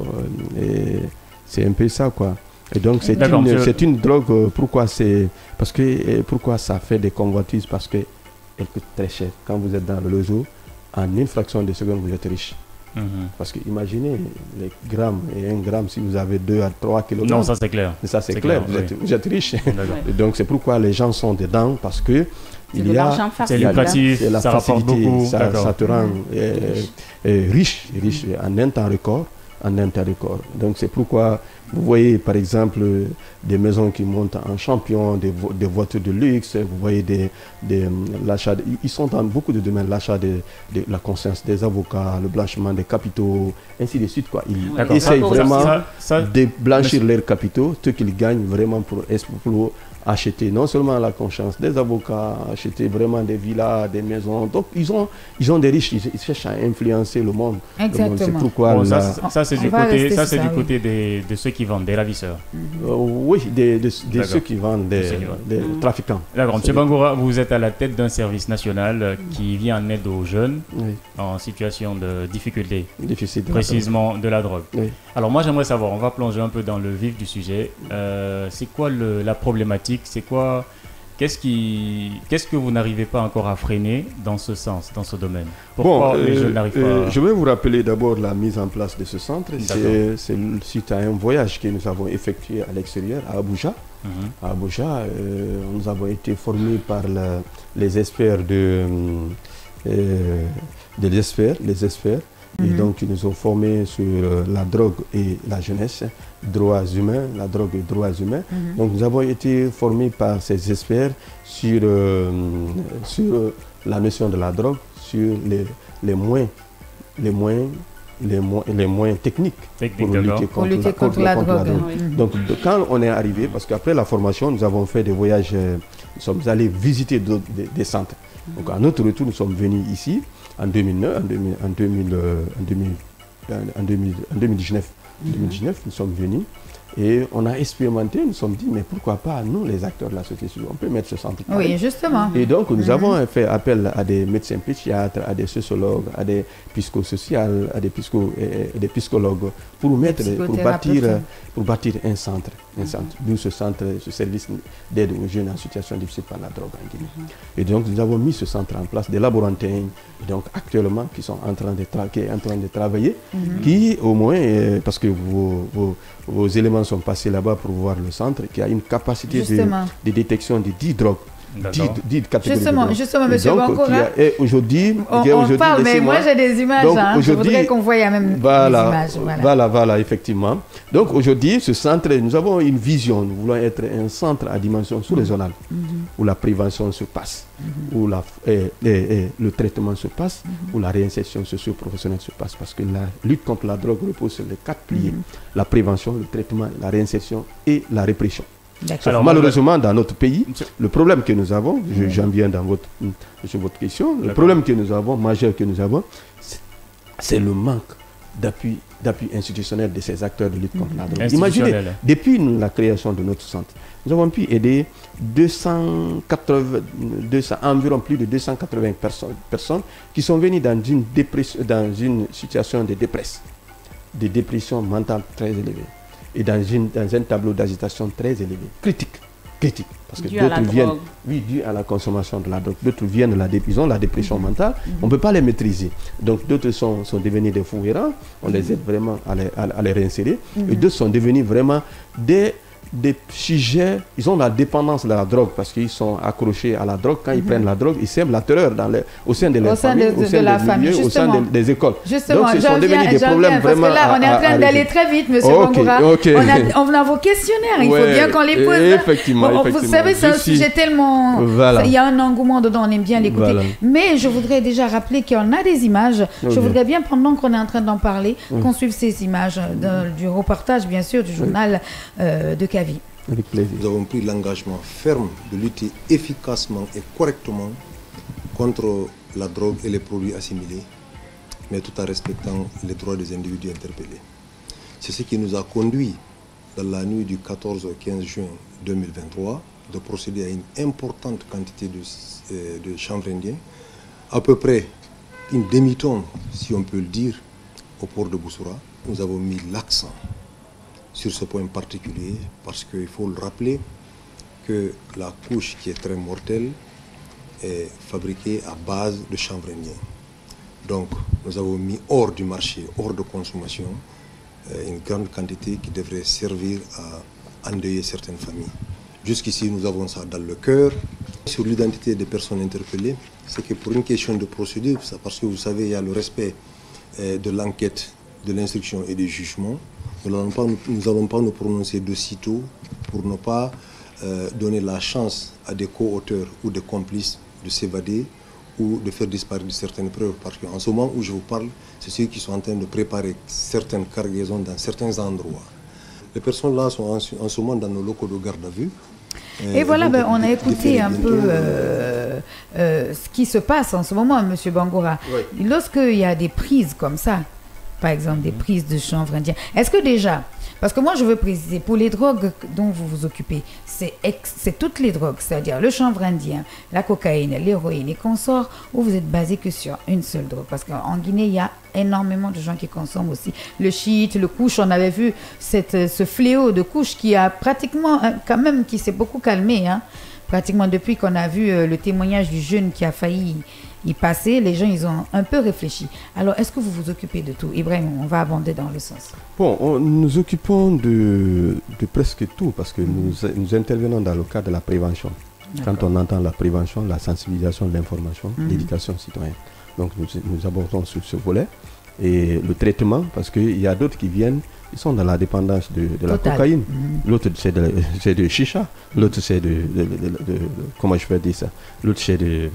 c'est un peu ça, quoi. Et donc, c'est une drogue. Pourquoi ça fait des convoitises? Parce qu'elle coûte très cher. Quand vous êtes dans le réseau, en une fraction de seconde, vous êtes riche. Parce que imaginez les grammes, et un gramme, si vous avez 2 à 3 kg. Non, ça c'est clair. Ça c'est clair, vous êtes riche. Et donc, c'est pourquoi les gens sont dedans, parce que c'est lucratif, ça rapporte beaucoup. Ça te rend riche en un temps record. Donc c'est pourquoi vous voyez par exemple des maisons qui montent en champion, des voitures de luxe, vous voyez l'achat, ils sont dans beaucoup de domaines, l'achat de la conscience des avocats, le blanchiment des capitaux, ainsi de suite, quoi. Ils essayent vraiment de blanchir leurs capitaux, ce qu'ils gagnent vraiment pour acheter non seulement la conscience des avocats, acheter vraiment des villas, des maisons. Donc ils ont des riches, ils cherchent à influencer le monde. Exactement. C'est pourquoi ça c'est du côté de ceux qui vendent, des ravisseurs. Oui, de ceux qui vendent, des trafiquants. D'accord. M. Bangoura, vous êtes à la tête d'un service national qui vient en aide aux jeunes en situation de difficulté, précisément de la drogue. Oui. Alors moi j'aimerais savoir, on va plonger un peu dans le vif du sujet. C'est quoi la problématique? C'est quoi? Qu'est-ce que vous n'arrivez pas encore à freiner dans ce sens, dans ce domaine? Pourquoi les jeunes n'arrivent pas Je vais vous rappeler d'abord la mise en place de ce centre. C'est suite à un voyage que nous avons effectué à l'extérieur, à Abuja. À Abuja, nous avons été formés par les experts les experts. Et donc, ils nous ont formés sur la drogue et la jeunesse, droits humains, la drogue et droits humains. Donc, nous avons été formés par ces experts sur la notion de la drogue, sur les moyens techniques pour lutter contre la drogue. Donc, quand on est arrivé, parce qu'après la formation, nous avons fait des voyages, nous sommes allés visiter des centres. Donc, à notre retour, nous sommes venus ici. En 2019, nous sommes venus et on a expérimenté, nous nous sommes dit, mais pourquoi pas nous, les acteurs de la société civile, on peut mettre ce centre. Oui, justement. Et donc, nous avons fait appel à des médecins pédiatres, à des sociologues, à des psychosociales, à des psychologues pour bâtir un centre. D'où ce service d'aide aux jeunes en situation difficile par la drogue en Guinée. Et donc, nous avons mis ce centre en place, des laborantins, donc actuellement, qui sont en train de travailler, qui au moins, parce que vos éléments sont passés là-bas pour voir le centre, qui a une capacité de détection de 10 drogues. 10 catégories. Justement, M. Bangoura. Aujourd'hui, on parle, mais moi j'ai des images. Je voudrais qu'on voie même des images. Voilà, effectivement. Donc aujourd'hui, ce centre, nous avons une vision. Nous voulons être un centre à dimension sous-régionale, où la prévention se passe, où le traitement se passe, où la réinsertion socio-professionnelle se passe. Parce que la lutte contre la drogue repose sur les 4 piliers. La prévention, le traitement, la réinsertion et la répression. Alors, malheureusement, dans notre pays, le problème que nous avons, j'en viens sur votre question, le problème que nous avons, majeur que nous avons, c'est le manque d'appui institutionnel de ces acteurs de lutte contre la drogue. Imaginez, depuis la création de notre centre, nous avons pu aider environ plus de 280 personnes qui sont venues dans une situation de dépression mentale très élevée. Et dans un tableau d'agitation très élevé, critique, parce que d'autres viennent, dû à la consommation de la drogue, d'autres viennent la dépression mentale, on ne peut pas les maîtriser. Donc d'autres sont devenus des fous errants, on les aide vraiment à les réinsérer, et d'autres sont devenus vraiment des sujets, ils ont la dépendance de la drogue parce qu'ils sont accrochés à la drogue. Quand ils prennent la drogue, ils sèment la terreur au sein de leur famille, au sein des milieux, au sein des écoles. Justement, donc, ce sont devenus des problèmes vraiment. Parce que là, on est en train d'aller très vite, M. Bangoura. On a vos questionnaires, il faut bien qu'on les pose. Effectivement. Vous savez, c'est un sujet tellement. Il y a un engouement dedans, on aime bien l'écouter. Mais je voudrais déjà rappeler qu'on a des images. Je voudrais bien, pendant qu'on est en train d'en parler, qu'on suive ces images du reportage, bien sûr, du journal de Kavi. Avec plaisir. Nous avons pris l'engagement ferme de lutter efficacement et correctement contre la drogue et les produits assimilés, mais tout en respectant les droits des individus interpellés. C'est ce qui nous a conduit, dans la nuit du 14 au 15 juin 2023, de procéder à une importante quantité de chanvre indien, à peu près une demi-tonne, si on peut le dire, au port de Boussoura. Nous avons mis l'accent sur ce point particulier parce qu'il faut le rappeler que la couche qui est très mortelle est fabriquée à base de chanvre indien. Donc nous avons mis hors du marché, hors de consommation, une grande quantité qui devrait servir à endeuiller certaines familles. Jusqu'ici, nous avons ça dans le cœur. Sur l'identité des personnes interpellées, c'est que pour une question de procédure, parce que vous savez, il y a le respect de l'enquête, de l'instruction et du jugement. Nous n'allons pas nous prononcer de sitôt pour ne pas donner la chance à des co-auteurs ou des complices de s'évader ou de faire disparaître certaines preuves. Parce qu'en ce moment où je vous parle, c'est ceux qui sont en train de préparer certaines cargaisons dans certains endroits. Les personnes là sont en ce moment dans nos locaux de garde à vue. Et voilà, on a écouté un peu ce qui se passe en ce moment, M. Bangoura. Oui. Lorsqu'il y a des prises comme ça, par exemple des prises de chanvre indien, est-ce que déjà, parce que moi je veux préciser, pour les drogues dont vous vous occupez, c'est toutes les drogues, c'est-à-dire le chanvre indien, la cocaïne, l'héroïne et consorts, ou vous êtes basé que sur une seule drogue? Parce qu'en Guinée, il y a énormément de gens qui consomment aussi le shit, le couche. On avait vu ce fléau de couche qui a pratiquement, quand même, qui s'est beaucoup calmé, hein. Pratiquement depuis qu'on a vu le témoignage du jeune qui a failli y passer, les gens, ils ont un peu réfléchi. Alors, est-ce que vous vous occupez de tout? Ibrahim, on va abonder dans le sens. Bon, nous nous occupons de presque tout parce que nous intervenons dans le cadre de la prévention. Quand on entend la prévention, la sensibilisation, l'information, l'éducation citoyenne. Donc, nous abordons sur ce volet. Et le traitement, parce qu'il y a d'autres qui viennent, ils sont dans la dépendance de la cocaïne. L'autre, c'est de chicha. L'autre, c'est comment je peux dire ça? L'autre, c'est de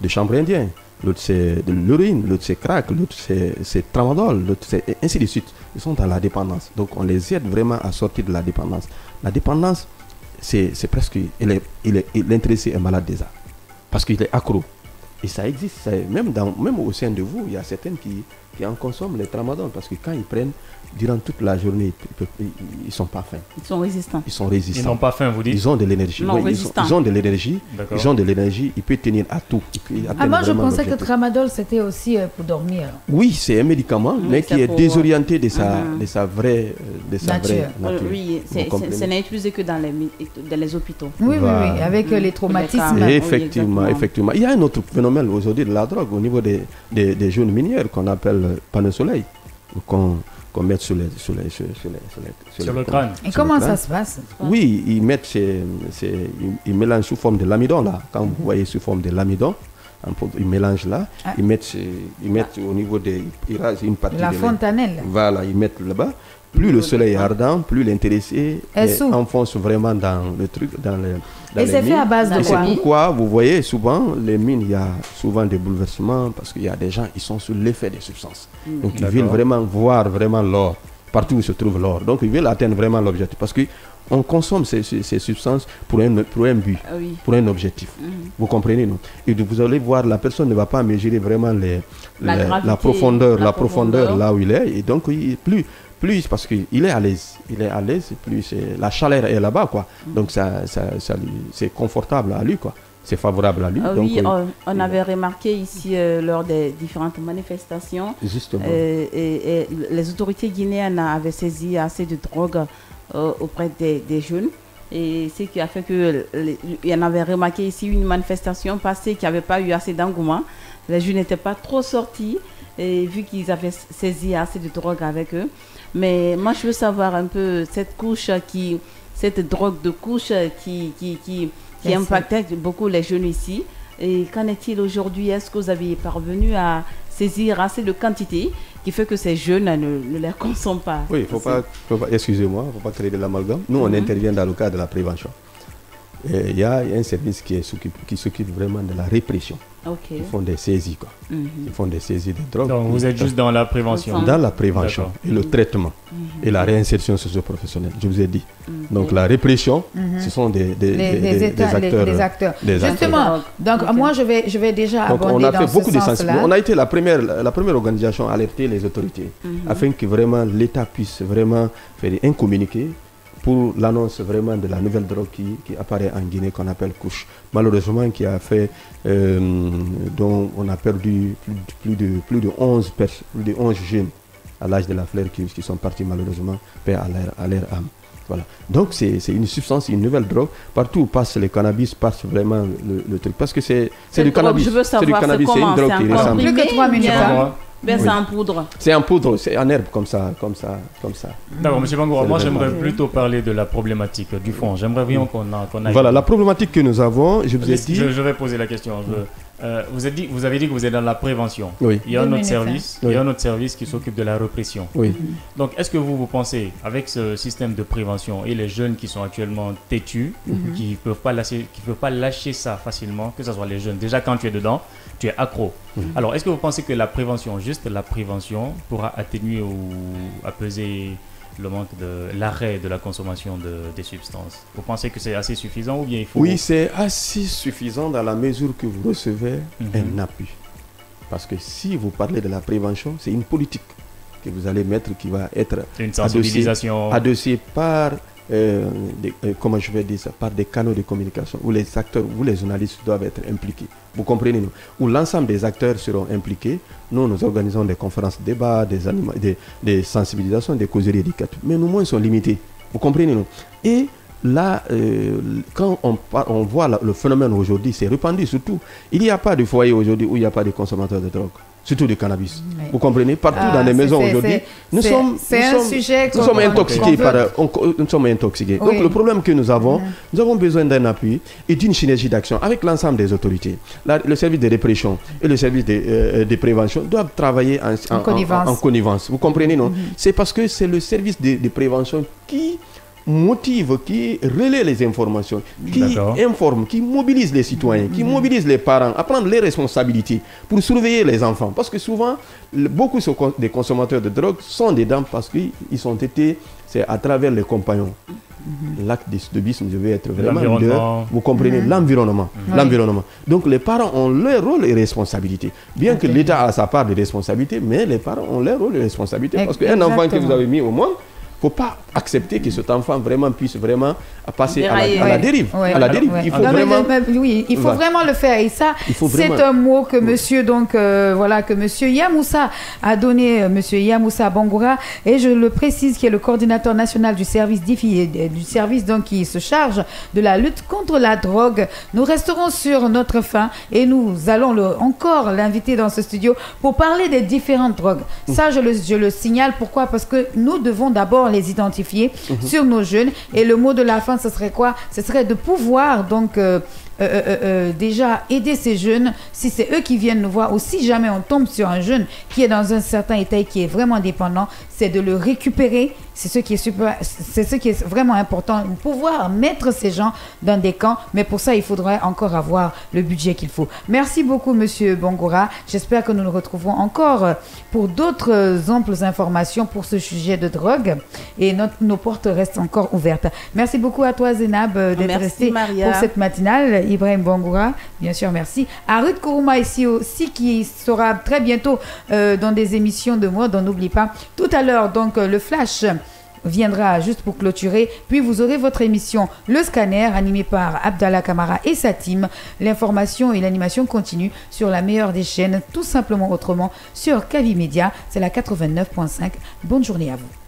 chanvre indien. L'autre, c'est de l'héroïne. L'autre, c'est crack. L'autre, c'est tramadol. L'autre, c'est ainsi de suite. Ils sont dans la dépendance. Donc, on les aide vraiment à sortir de la dépendance. La dépendance, c'est presque... L'intéressé est malade déjà. Parce qu'il est accro. Et ça existe. Même au sein de vous, il y a certaines qui en consomment les tramadol. Parce que quand ils prennent, durant toute la journée, ils ne sont pas faim. Ils sont résistants. Ils n'ont pas faim, vous dites? Ils ont de l'énergie. Non, oui, ils ont de l'énergie. Ils ont de l'énergie. Ils peuvent tenir à tout. Moi, je pensais que le tramadol, c'était aussi pour dormir. Oui, c'est un médicament, mais qui est désorienté de sa vraie nature. Oui, ce n'est utilisé que dans les hôpitaux. Oui, avec les traumatismes. Effectivement. Il y a un autre phénomène aujourd'hui de la drogue au niveau des jeunes minières qu'on appelle panneaux soleil, qu'on met sur le crâne. Et comment ça se passe? Oui, ils mélangent sous forme de l'amidon là. Quand vous voyez sous forme de l'amidon, ils mélangent là. Ils mettent au niveau ils rasent une partie la fontanelle. Voilà, ils mettent là-bas. Plus le soleil est ardent, plus l'intéressé enfonce vraiment dans le truc, dans et c'est fait à base de quoi? C'est pourquoi vous voyez souvent les mines, il y a souvent des bouleversements parce qu'il y a des gens qui sont sous l'effet des substances. Donc ils veulent vraiment voir vraiment l'or, partout où se trouve l'or. Donc ils veulent atteindre vraiment l'objectif parce qu'on consomme ces substances pour un but, pour un objectif. Vous comprenez, non? Et vous allez voir, la personne ne va pas mesurer vraiment la profondeur là où il est. Et donc plus parce qu'il est à l'aise, plus la chaleur est là-bas, quoi. Donc c'est confortable à lui, quoi. C'est favorable à lui. On avait remarqué ici lors des différentes manifestations. Justement. Et les autorités guinéennes avaient saisi assez de drogue auprès des jeunes. Et ce qui a fait que il y en avait remarqué ici une manifestation passée qui n'avait pas eu assez d'engouement. Les jeunes n'étaient pas trop sortis et vu qu'ils avaient saisi assez de drogue avec eux. Mais moi, je veux savoir un peu cette drogue de couche qui impactait beaucoup les jeunes ici. Et qu'en est-il aujourd'hui? Est-ce que vous avez parvenu à saisir assez de quantité qui fait que ces jeunes ne les consomment pas? Oui, excusez-moi, il ne faut pas créer de l'amalgame. Nous, on intervient dans le cadre de la prévention. Il y a un service qui s'occupe vraiment de la répression. Ils font des saisies, quoi. Ils font des saisies de drogue. Donc vous êtes juste dans la prévention. Dans la prévention et le traitement et la réinsertion socio-professionnelle, je vous ai dit. Donc la répression, ce sont des acteurs. Justement, donc moi je vais déjà abonder on a fait dans beaucoup ce de sens-là. On a été la première organisation à alerter les autorités afin que vraiment l'État puisse vraiment faire un communiqué pour l'annonce vraiment de la nouvelle drogue qui apparaît en Guinée, qu'on appelle couche. Malheureusement, qui a fait, dont on a perdu plus de 11 jeunes à l'âge de la fleur qui sont partis malheureusement, paix à leur âme. Voilà. Donc c'est une substance, une nouvelle drogue. Partout où passe le cannabis, passe vraiment le truc. Parce que c'est du cannabis. C'est du cannabis, c'est une drogue qui ressemble. Plus que 3 minutes. C'est en poudre. C'est en poudre, c'est en herbe comme ça. D'accord, M. Bangoura, moi j'aimerais plutôt parler de la problématique du fond. J'aimerais bien qu'on aille. Voilà, la problématique que nous avons, je vous ai dit... Je vais poser la question. Vous avez dit que vous êtes dans la prévention. Oui. Il y a un autre service, il y a un autre service qui s'occupe de la répression. Oui. Donc, est-ce que vous pensez, avec ce système de prévention et les jeunes qui sont actuellement têtus, qui ne peuvent pas lâcher ça facilement, que ce soit les jeunes, déjà quand tu es dedans, tu es accro. Alors, est-ce que vous pensez que la prévention, juste la prévention, pourra atténuer ou apaiser le manque de l'arrêt de la consommation des substances? Vous pensez que c'est assez suffisant ou bien il faut... Oui, c'est assez suffisant dans la mesure que vous recevez un appui. Parce que si vous parlez de la prévention, c'est une politique que vous allez mettre qui va être une sensibilisation adossée par comment je vais dire ça, par des canaux de communication où les acteurs, où les journalistes doivent être impliqués. Vous comprenez, nous? Où l'ensemble des acteurs seront impliqués. Nous organisons des conférences de débat, des sensibilisations, des causeries éducatives. Mais nos moyens sont limités. Vous comprenez, nous? Et là, quand on voit le phénomène aujourd'hui, c'est répandu surtout. Il n'y a pas de foyer aujourd'hui où il n'y a pas de consommateurs de drogue. Surtout du cannabis. Vous comprenez? Partout dans les maisons aujourd'hui, nous sommes intoxiqués. Donc le problème que nous avons besoin d'un appui et d'une synergie d'action avec l'ensemble des autorités. Le service de répression et le service de prévention doivent travailler en connivence. Vous comprenez, non? C'est parce que c'est le service de prévention qui motive, qui relaie les informations, qui informe, qui mobilise les citoyens, qui mobilise les parents à prendre les responsabilités pour surveiller les enfants. Parce que souvent, beaucoup des consommateurs de drogue sont dedans parce qu'ils sont été, c'est à travers les compagnons. L'acte de bis devait être vraiment leader. Vous comprenez, l'environnement. Donc les parents ont leur rôle et responsabilité. Bien que l'État a sa part de responsabilité, mais les parents ont leur rôle et responsabilité. Parce qu'un enfant que vous avez mis au monde, il ne faut pas accepter que cet enfant puisse vraiment passer à la dérive. À la dérive. Il faut vraiment le faire. Et ça, c'est un mot que monsieur Yamoussa a donné, monsieur Yamoussa Bangoura, et je le précise, qui est le coordinateur national du service donc, qui se charge de la lutte contre la drogue. Nous resterons sur notre faim et nous allons encore l'inviter dans ce studio pour parler des différentes drogues. Ça, je le signale. Pourquoi? Parce que nous devons d'abord les identifier sur nos jeunes. Et le mot de la fin, ce serait quoi? Ce serait de pouvoir donc déjà aider ces jeunes, si c'est eux qui viennent nous voir, ou si jamais on tombe sur un jeune qui est dans un certain état et qui est vraiment dépendant, c'est de le récupérer. C'est ce qui est vraiment important, pouvoir mettre ces gens dans des camps, mais pour ça il faudrait encore avoir le budget qu'il faut. Merci beaucoup monsieur Bangoura, j'espère que nous nous retrouverons encore pour d'autres amples informations pour ce sujet de drogue, et nos portes restent encore ouvertes. Merci beaucoup à toi Zénab d'être resté pour cette matinale. Ibrahim Bangoura, bien sûr, merci. À Ruth Kourouma ici aussi, qui sera très bientôt dans des émissions de mode, on n'oublie pas. Tout à l'heure, donc, le flash viendra juste pour clôturer, puis vous aurez votre émission Le Scanner, animée par Abdallah Kamara et sa team. L'information et l'animation continuent sur la meilleure des chaînes, tout simplement autrement, sur Kavi Média. C'est la 89.5. Bonne journée à vous.